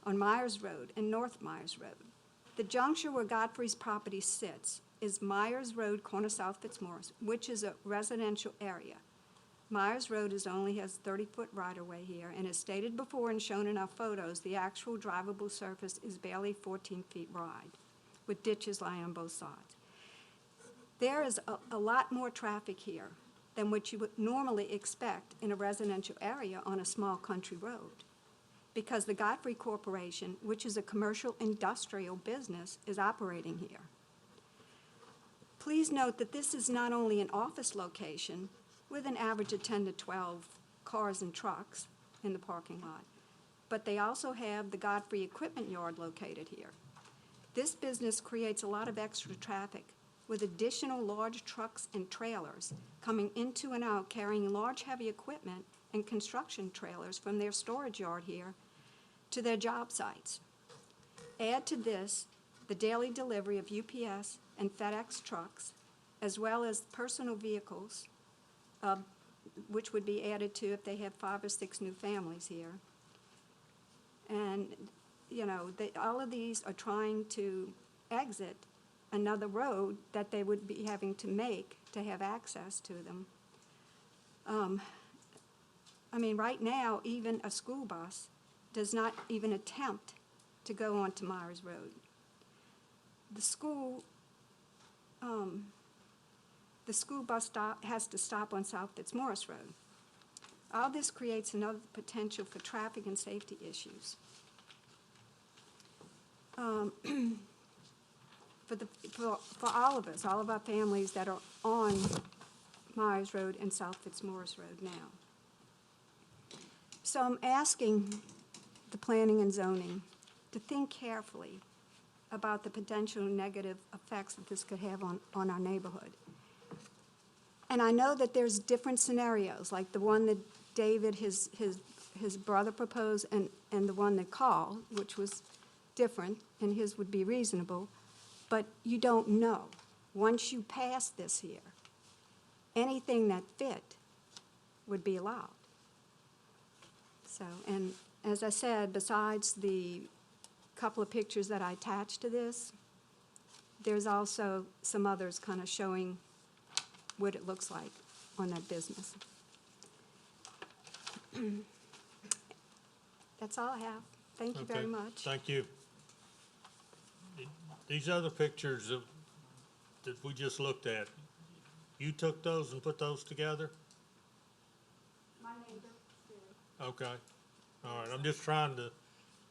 on Myers Road and North Myers Road. The juncture where Godfrey's property sits is Myers Road, corner South Fitzmaurice, which is a residential area. Myers Road only has 30-foot right-of-way here, and as stated before and shown in our photos, the actual drivable surface is barely 14 feet wide, with ditches lying on both sides. There is a lot more traffic here than what you would normally expect in a residential area on a small country road, because the Godfrey Corporation, which is a commercial industrial business, is operating here. Please note that this is not only an office location with an average of 10 to 12 cars and trucks in the parking lot, but they also have the Godfrey Equipment Yard located here. This business creates a lot of extra traffic with additional large trucks and trailers coming into and out carrying large heavy equipment and construction trailers from their storage yard here to their job sites. Add to this the daily delivery of UPS and FedEx trucks, as well as personal vehicles, which would be added to if they have 5 or 6 new families here. And, all of these are trying to exit another road that they would be having to make to have access to them. Right now, even a school bus does not even attempt to go onto Myers Road. The school bus has to stop on South Fitzmaurice Road. All this creates another potential for traffic and safety issues. For all of us, all of our families that are on Myers Road and South Fitzmaurice Road now. So I'm asking the planning and zoning to think carefully about the potential negative effects that this could have on our neighborhood. And I know that there's different scenarios, like the one that David, his his brother proposed and the one that called, which was different, and his would be reasonable, but you don't know. Once you pass this here, anything that fit would be allowed. So, and as I said, besides the couple of pictures that I attached to this, there's also some others kind of showing what it looks like on that business. That's all I have. Thank you very Okay, much. Thank you. These other pictures that we just looked at, you took those and put those together? My neighbor did. Okay. All right, I'm just trying to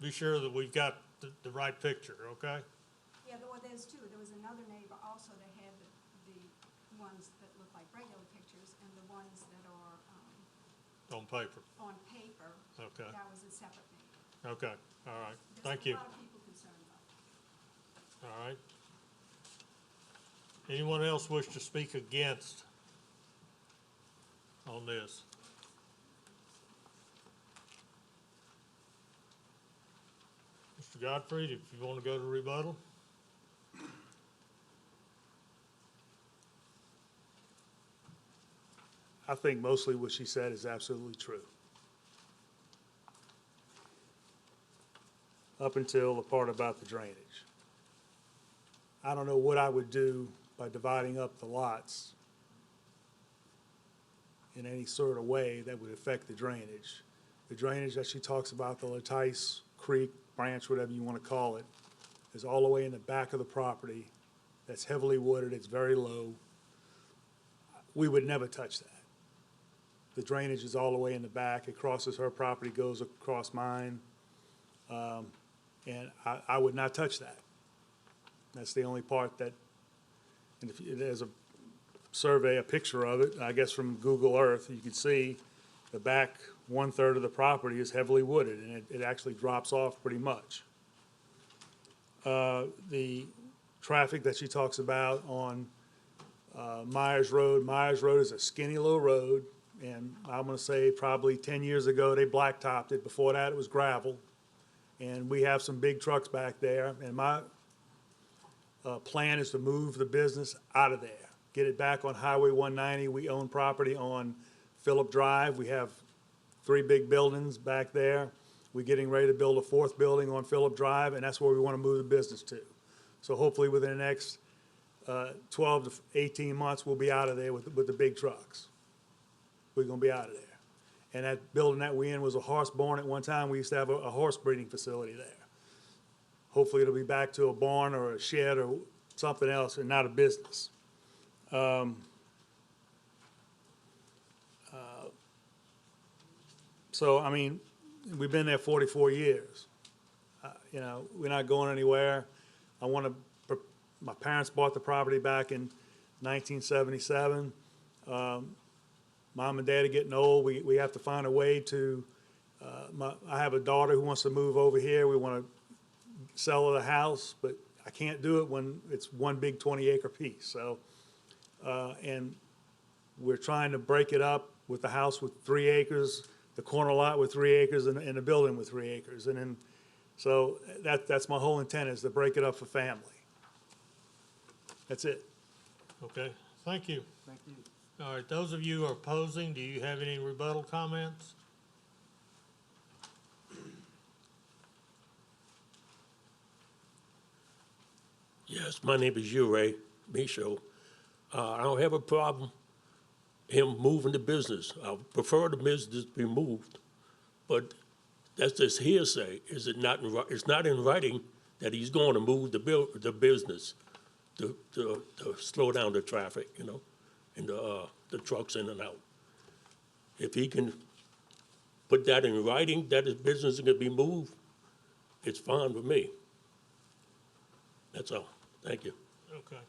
be sure that we've got the right picture, okay? Yeah, well, there's two. There was another neighbor also that had the ones that look like regular pictures and the ones that are On paper. on paper. Okay. That was a separate neighbor. Okay, all right, There's thank you. a lot of people concerned about it. All right. Anyone else wish to speak against on this? Mr. Godfrey, if you want to go to rebuttal? I think mostly what she said is absolutely true. Up until the part about the drainage. I don't know what I would do by dividing up the lots in any sort of way that would affect the drainage. The drainage that she talks about, the Latice Creek branch, whatever you want to call it, is all the way in the back of the property. That's heavily wooded, it's very low. We would never touch that. The drainage is all the way in the back. It crosses her property, goes across mine. And I would not touch that. That's the only part that, and if there's a survey, a picture of it, I guess from Google Earth, you can see the back 1/3 of the property is heavily wooded, and it actually drops off pretty much. The traffic that she talks about on Myers Road is a skinny little road, and I'm gonna say probably 10 years ago, they blacktopped it. Before that, it was gravel. And we have some big trucks back there, and my plan is to move the business out of there, get it back on Highway 190. We own property on Phillip Drive. We have 3 big buildings back there. We're getting ready to build a 4th building on Phillip Drive, and that's where we want to move the business to. So hopefully within the next 12 to 18 months, we'll be out of there with the big trucks. We're going to be out of there. And that building that we're in was a horse barn at one time. We used to have a horse breeding facility there. Hopefully it'll be back to a barn or a shed or something else and not a business. So, I mean, we've been there 44 years. You know, we're not going anywhere. My parents bought the property back in 1977. Mom and Dad are getting old. We have to find a way to, I have a daughter who wants to move over here. We want to sell her the house, but I can't do it when it's one big 20-acre piece. So, and we're trying to break it up with the house with 3 acres, the corner lot with 3 acres, and the building with 3 acres. And then, so that's my whole intent, is to break it up for family. That's it. Okay, thank you. Thank you. All right, those of you who are opposing, do you have any rebuttal comments? Yes, my name is Ure Michaud. I don't have a problem him moving the business. I prefer the business to be moved, but that's just hearsay. Is it not? It's not in writing that he's going to move the business to slow down the traffic, you know, and the trucks in and out. If he can put that in writing that his business is going to be moved, it's fine with me. That's all. Thank you. Okay. Can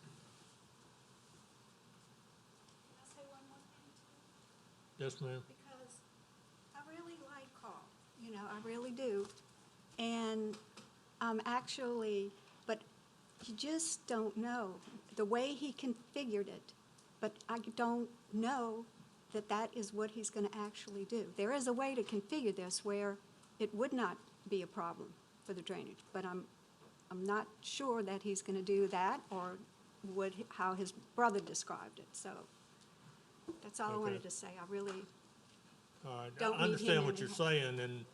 I say one more thing too? Yes, ma'am. Because I really like Carl, you know, I really do. And actually, but you just don't know the way he configured it. But I don't know that that is what he's going to actually do. There is a way to configure this where it would not be a problem for the drainage, but I'm not sure that he's going to do that or how his brother described it. So that's all I wanted to say. I really All right, don't I need him understand what you're anyhow. saying,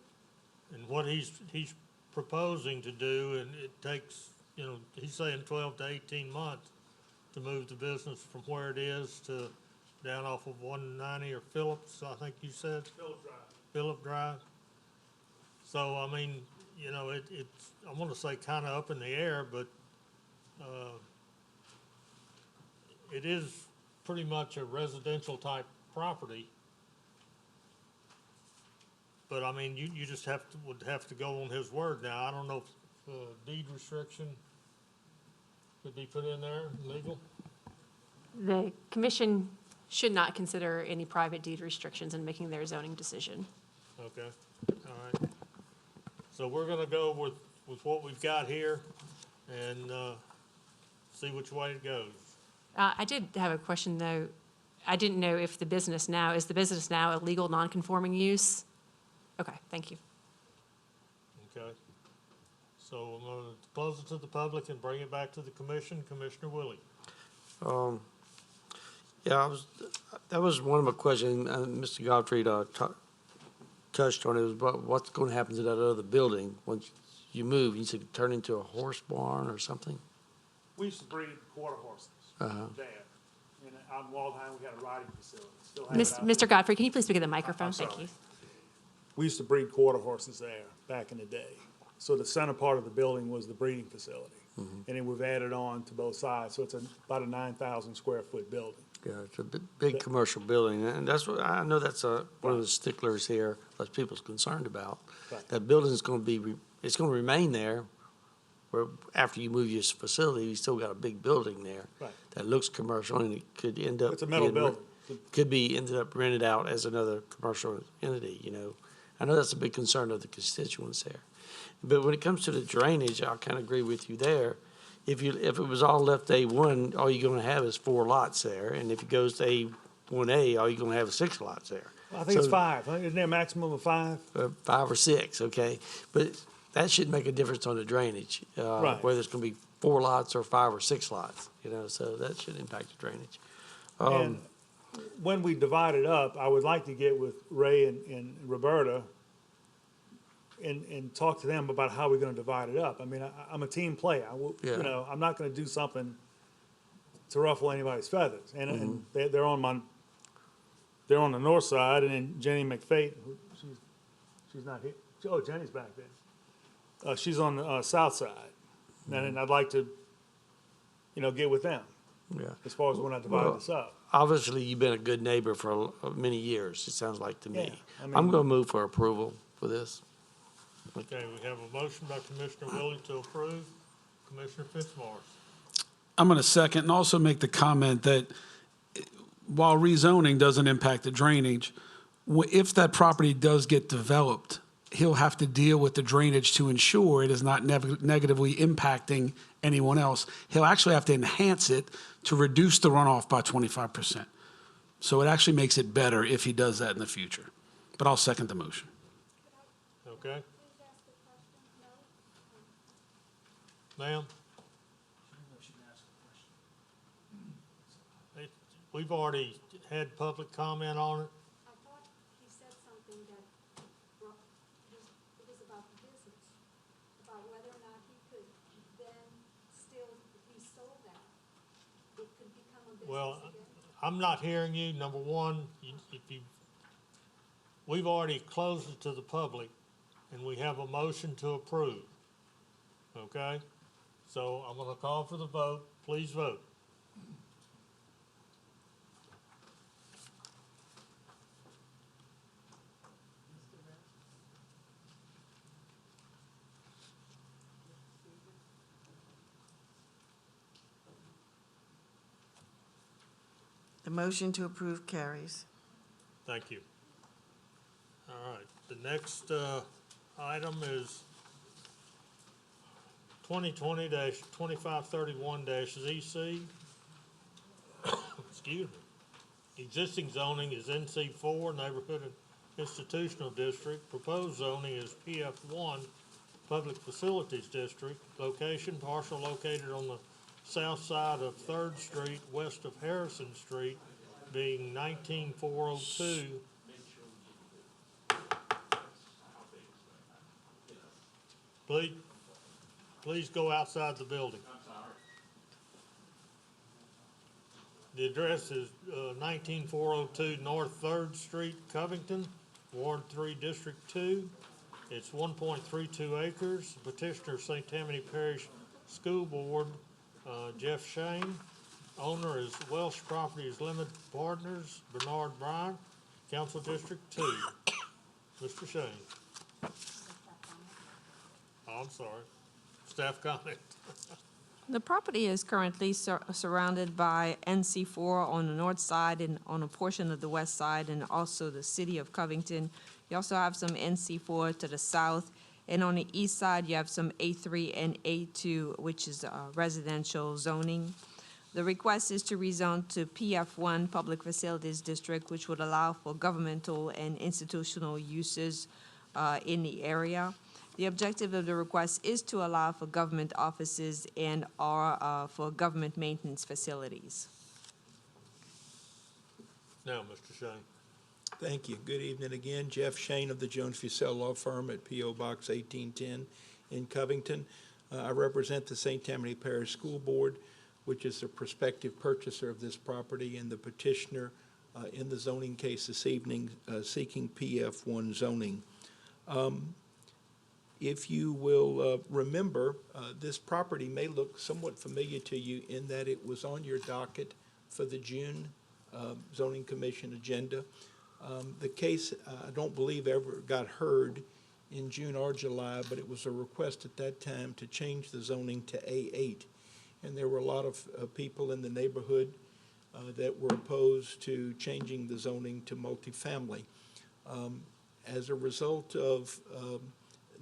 and what he's proposing to do, and it takes, you know, he's saying 12 to 18 months to move the business from where it is to down off of 190 or Phillips, I think you said? Phillip Drive. So, I mean, you know, it's, I want to say kind of up in the air, but it is pretty much a residential type property. But I mean, you just would have to go on his word now. I don't know if deed restriction could be put in there, legal? The commission should not consider any private deed restrictions in making their zoning decision. Okay, all right. So we're gonna go with what we've got here and see which way it goes. I did have a question, though. I didn't know if is the business now a legal non-conforming use? Okay, thank you. Okay. So I'm gonna close it to the public and bring it back to the commission. Commissioner Willie. Yeah, that was one of my questions, Mr. Godfrey touched on it, was about what's going to happen to that other building once you move. You said turn into a horse barn or something? We used to breed quarter horses there. And out in Waldheim, we had a riding facility. Still have it out Mr. there. Godfrey, can you please speak at the microphone? I'm Thank sorry. you. We used to breed quarter horses there back in the day. So the center part of the building was the breeding facility. And then we've added on to both sides, so it's about a 9,000 square foot building. Yeah, it's a big commercial building, and that's what, I know that's one of the sticklers here, that people's concerned about. Right. That building's gonna it's gonna remain there, where after you move your facility, you still got a big building there. Right. That looks commercial, and it could end up. It's a metal being building. Could be ended up rented out as another commercial entity, you know. I know that's a big concern of the constituents there. But when it comes to the drainage, I kind of agree with you there. If it was all left A1, all you're gonna have is 4 lots there, and if it goes to A1A, all you're gonna have is 6 lots there. I think it's So, 5. Isn't there a maximum of 5? 5 or 6, okay? But that should make a difference on the drainage, Right. whether it's gonna be 4 lots or 5 or 6 lots, you know, so that should impact the drainage. And when we divide it up, I would like to get with Ray and Roberta and talk to them about how we're gonna divide it up. I mean, I'm a team player. Yeah. You know, I'm not gonna do something to ruffle anybody's feathers. And they're on the north side, and then Jenny McFate, she's not here. Oh, Jenny's back there. She's on the south side. And I'd like to, you know, get with them Yeah. as far as when I divide this up. Obviously, you've been a good neighbor for many years, it sounds like to me. Yeah, I mean- I'm gonna move for approval for this. Okay, we have a motion by Commissioner Willie to approve. Commissioner Fitzmaurice. I'm going to second and also make the comment that while rezoning doesn't impact the drainage, if that property does get developed, he'll have to deal with the drainage to ensure it is not negatively impacting anyone else. He'll actually have to enhance it to reduce the runoff by 25%. So it actually makes it better if he does that in the future. But I'll second the motion. Okay? Ma'am? We've already had public comment on it. I thought he said something that it was about the business, about whether or not he could then still, if he sold that, it could become a business Well, again. I'm not hearing you. Number one, we've already closed it to the public, and we have a motion to approve. Okay? So I'm gonna call for the vote. Please vote. The motion to approve carries. Thank you. All right, the next item is 2020-2531-ZC. Excuse me. Existing zoning is NC4, Neighborhood and Institutional District. Proposed zoning is PF1, Public Facilities District. Location, parcel located on the south side of 3rd Street, west of Harrison Street, being 19402. Please go outside the building. The address is 19402 North 3rd Street, Covington, Ward 3, District 2. It's 1.32 acres. Petitioner, St. Tammany Parish School Board, Jeff Shane. Owner is Welsh Properties Limited Partners, Bernard Bryant, Council District 2. Mr. Shane. Oh, I'm sorry. Staff comment. The property is currently surrounded by NC4 on the north side and on a portion of the west side, and also the city of Covington. You also have some NC4 to the south, and on the east side, you have some A3 and A2, which is residential zoning. The request is to rezone to PF1, Public Facilities District, which would allow for governmental and institutional uses in the area. The objective of the request is to allow for government offices and or for government maintenance facilities. Now, Mr. Shane. Thank you. Good evening again. Jeff Shane of the Jones Fussell Law Firm at P.O. Box 1810 in Covington. I represent the St. Tammany Parish School Board, which is the prospective purchaser of this property, and the petitioner in the zoning case this evening seeking PF1 zoning. If you will remember, this property may look somewhat familiar to you in that it was on your docket for the June Zoning Commission agenda. The case, I don't believe, ever got heard in June or July, but it was a request at that time to change the zoning to A8. And there were a lot of people in the neighborhood that were opposed to changing the zoning to multifamily. As a result of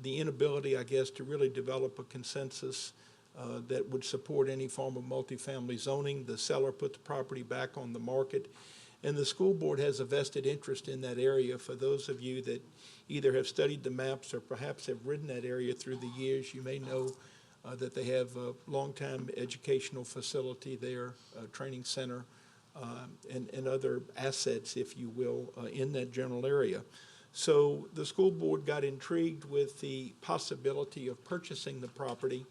the inability, I guess, to really develop a consensus that would support any form of multifamily zoning, the seller put the property back on the market. And the school board has a vested interest in that area. For those of you that either have studied the maps or perhaps have ridden that area through the years, you may know that they have a long-time educational facility there, a training center, and other assets, if you will, in that general area. So the school board got intrigued with the possibility of purchasing the property.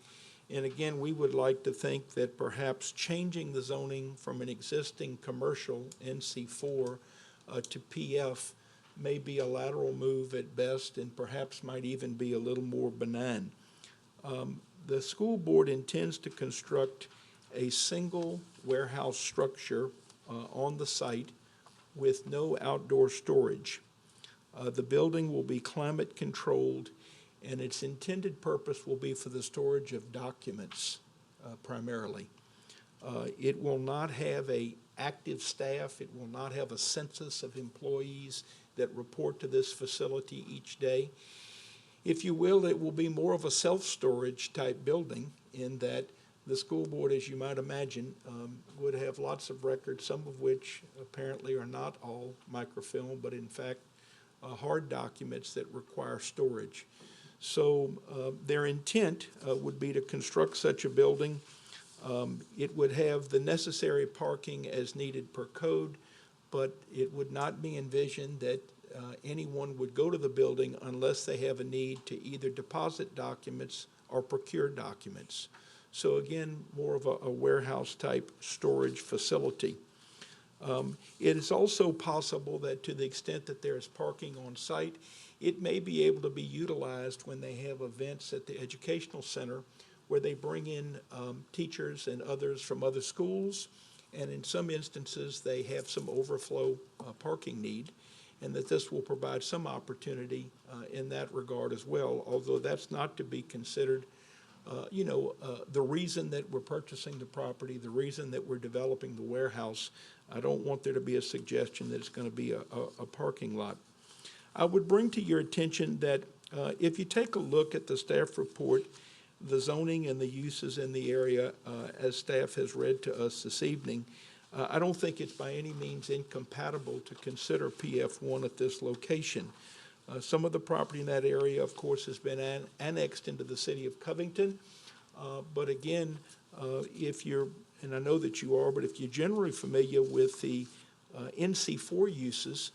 And again, we would like to think that perhaps changing the zoning from an existing commercial NC4 to PF may be a lateral move at best, and perhaps might even be a little more benign. The school board intends to construct a single warehouse structure on the site with no outdoor storage. The building will be climate controlled, and its intended purpose will be for the storage of documents primarily. It will not have an active staff. It will not have a census of employees that report to this facility each day. If you will, it will be more of a self-storage type building in that the school board, as you might imagine, would have lots of records, some of which apparently are not all microfilm, but in fact hard documents that require storage. So their intent would be to construct such a building. It would have the necessary parking as needed per code, but it would not be envisioned that anyone would go to the building unless they have a need to either deposit documents or procure documents. So again, more of a warehouse type storage facility. It is also possible that to the extent that there is parking on site, it may be able to be utilized when they have events at the educational center where they bring in teachers and others from other schools, and in some instances they have some overflow parking need, and that this will provide some opportunity in that regard as well, although that's not to be considered the reason that we're purchasing the property, the reason that we're developing the warehouse. I don't want there to be a suggestion that it's going to be a parking lot. I would bring to your attention that if you take a look at the staff report, the zoning and the uses in the area as staff has read to us this evening, I don't think it's by any means incompatible to consider PF1 at this location. Some of the property in that area, of course, has been annexed into the city of Covington. But again, if you're, and I know that you are, but if you're generally familiar with the NC4 uses,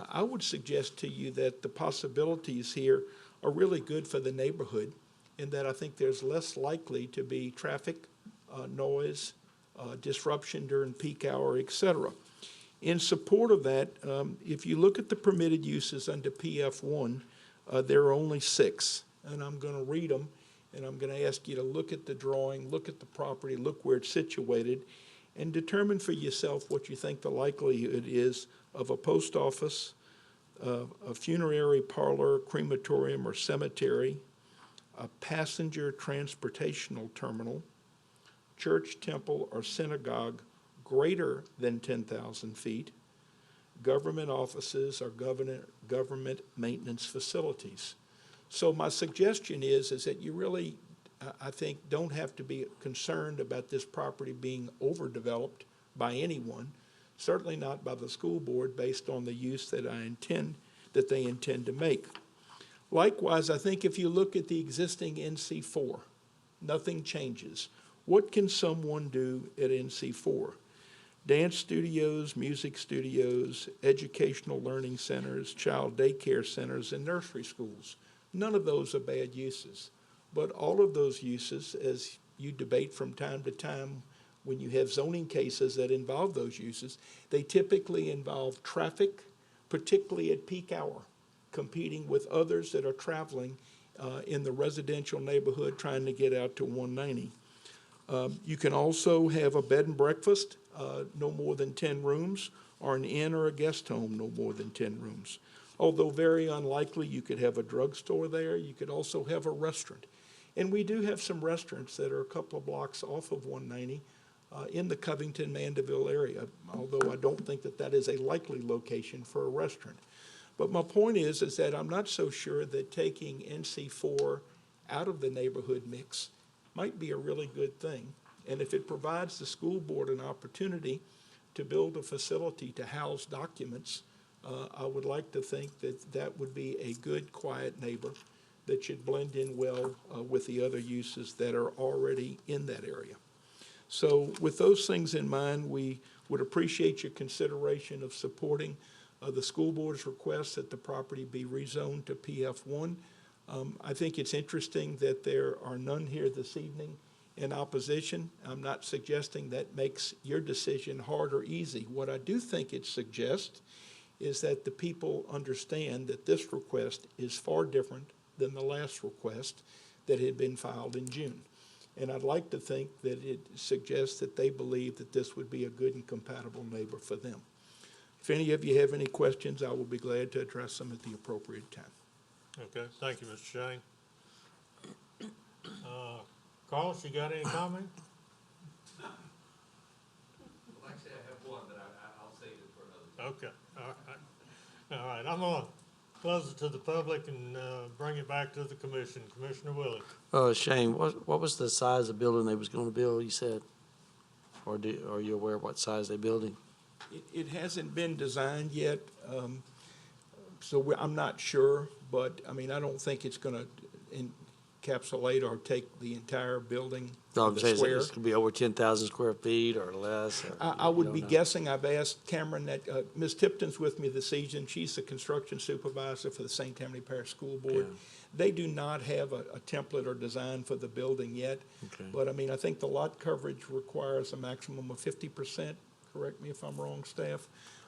I would suggest to you that the possibilities here are really good for the neighborhood, in that I think there's less likely to be traffic, noise, disruption during peak hour, et cetera. In support of that, if you look at the permitted uses under PF1, there are only 6, and I'm going to read them, and I'm going to ask you to look at the drawing, look at the property, look where it's situated, and determine for yourself what you think the likelihood is of a post office, a funerary parlor, crematorium, or cemetery, a passenger transportational terminal, church, temple, or synagogue greater than 10,000 feet, government offices, or government maintenance facilities. So my suggestion is that you really, I think, don't have to be concerned about this property being overdeveloped by anyone, certainly not by the school board, based on the use that they intend to make. Likewise, I think if you look at the existing NC4, nothing changes. What can someone do at NC4? Dance studios, music studios, educational learning centers, child daycare centers, and nursery schools. None of those are bad uses. But all of those uses, as you debate from time to time when you have zoning cases that involve those uses, they typically involve traffic, particularly at peak hour, competing with others that are traveling in the residential neighborhood trying to get out to 190. You can also have a bed and breakfast, no more than 10 rooms, or an inn or a guest home, no more than 10 rooms. Although very unlikely, you could have a drugstore there. You could also have a restaurant. And we do have some restaurants that are a couple of blocks off of 190 in the Covington-Mandeville area, although I don't think that that is a likely location for a restaurant. But my point is that I'm not so sure that taking NC4 out of the neighborhood mix might be a really good thing. And if it provides the school board an opportunity to build a facility to house documents, I would like to think that that would be a good, quiet neighbor that should blend in well with the other uses that are already in that area. So with those things in mind, we would appreciate your consideration of supporting the school board's request that the property be rezoned to PF1. I think it's interesting that there are none here this evening in opposition. I'm not suggesting that makes your decision hard or easy. What I do think it suggests is that the people understand that this request is far different than the last request that had been filed in June. And I'd like to think that it suggests that they believe that this would be a good and compatible neighbor for them. If any of you have any questions, I will be glad to address them at the appropriate time. Okay, thank you, Mr. Shane. Carlos, you got any comment? Like I said, I have one, but I'll save it for another. Okay, all right, I'm gonna close it to the public and bring it back to the commission. Commissioner Willie. Shane, what was the size of the building they was gonna build, you said? Or are you aware of what size they're building? It hasn't been designed yet, so I'm not sure, but, I mean, I don't think it's gonna encapsulate or take the entire building, No, I'm the saying square. it's gonna be over 10,000 square feet or less? Or I you would don't be know? guessing, I've asked Cameron that, Ms. Tipton's with me this evening, she's the construction supervisor for the St. Tammany Parish School Board. Yeah. They do not have a template or design for the building yet, Okay. but I mean, I think the lot coverage requires a maximum of 50%, correct me if I'm wrong, staff,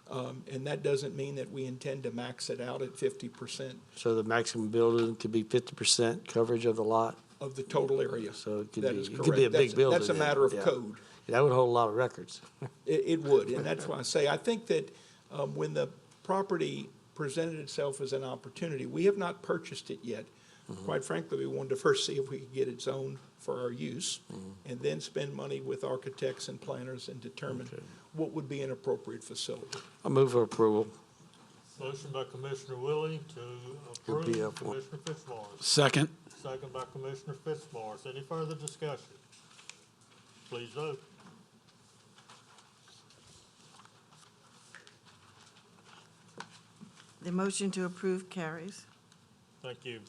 and that doesn't mean that we intend to max it out at 50% So the maximum building could be 50% coverage of the lot? of the total area. So it could That be, is it could be a correct. big building. That's a then, matter of yeah. code. That would hold a lot of records. It would, and that's why I say, I think that when the property presented itself as an opportunity, we have not purchased it yet. Quite frankly, we wanted to first see if we could get it zoned for our use, and then spend money with architects and planners and determine what would be an appropriate facility. I move for approval. Motion by Commissioner Willie to approve, PF1. Commissioner Fitzmaurice. Second. Second by Commissioner Fitzmaurice. Any further discussion? Please vote. The motion to approve carries. Thank you.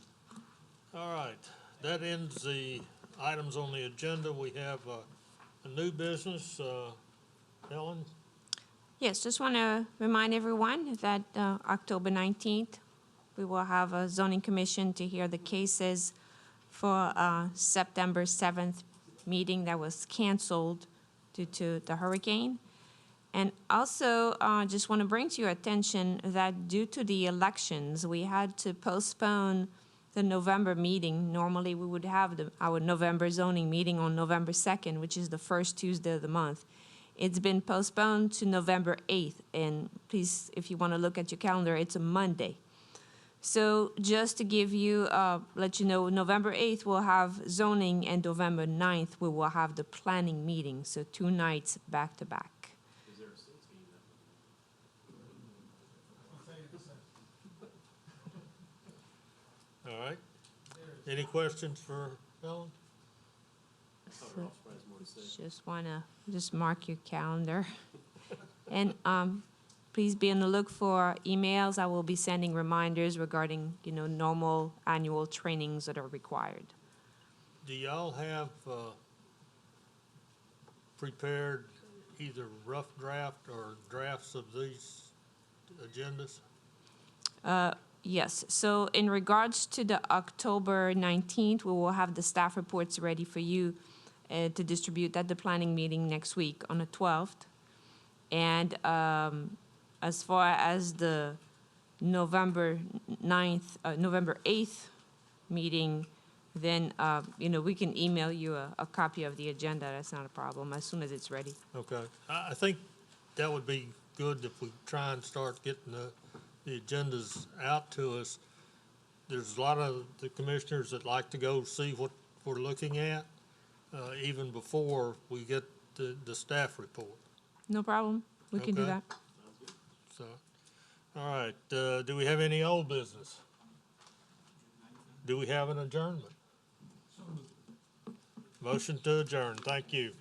All right, that ends the items on the agenda. We have a new business. Helen? Yes, just want to remind everyone that October 19th, we will have a zoning commission to hear the cases for September 7th meeting that was canceled due to the hurricane. And also, just want to bring to your attention that due to the elections, we had to postpone the November meeting. Normally, we would have our November zoning meeting on November 2nd, which is the first Tuesday of the month. It's been postponed to November 8th, and please, if you want to look at your calendar, it's a Monday. So just to give you, let you know, November 8th we'll have zoning, and November 9th we will have the planning meeting, so 2 nights back to back. All right. Any questions for Helen? So, just want to just mark your calendar. And please be on the look for emails. I will be sending reminders regarding, normal annual trainings that are required. Do y'all have prepared either rough draft or drafts of these agendas? Yes, so in regards to the October 19th, we will have the staff reports ready for you to distribute at the planning meeting next week on the 12th. And as far as the November 8th meeting, then, we can email you a copy of the agenda. That's not a problem, as soon as it's ready. Okay. I think that would be good if we try and start getting the agendas out to us. There's a lot of the commissioners that like to go see what we're looking at, even before we get the staff report. No problem. We can do Okay. that. So, all right, do we have any old business? Do we have an adjournment? Motion to adjourn. Thank you.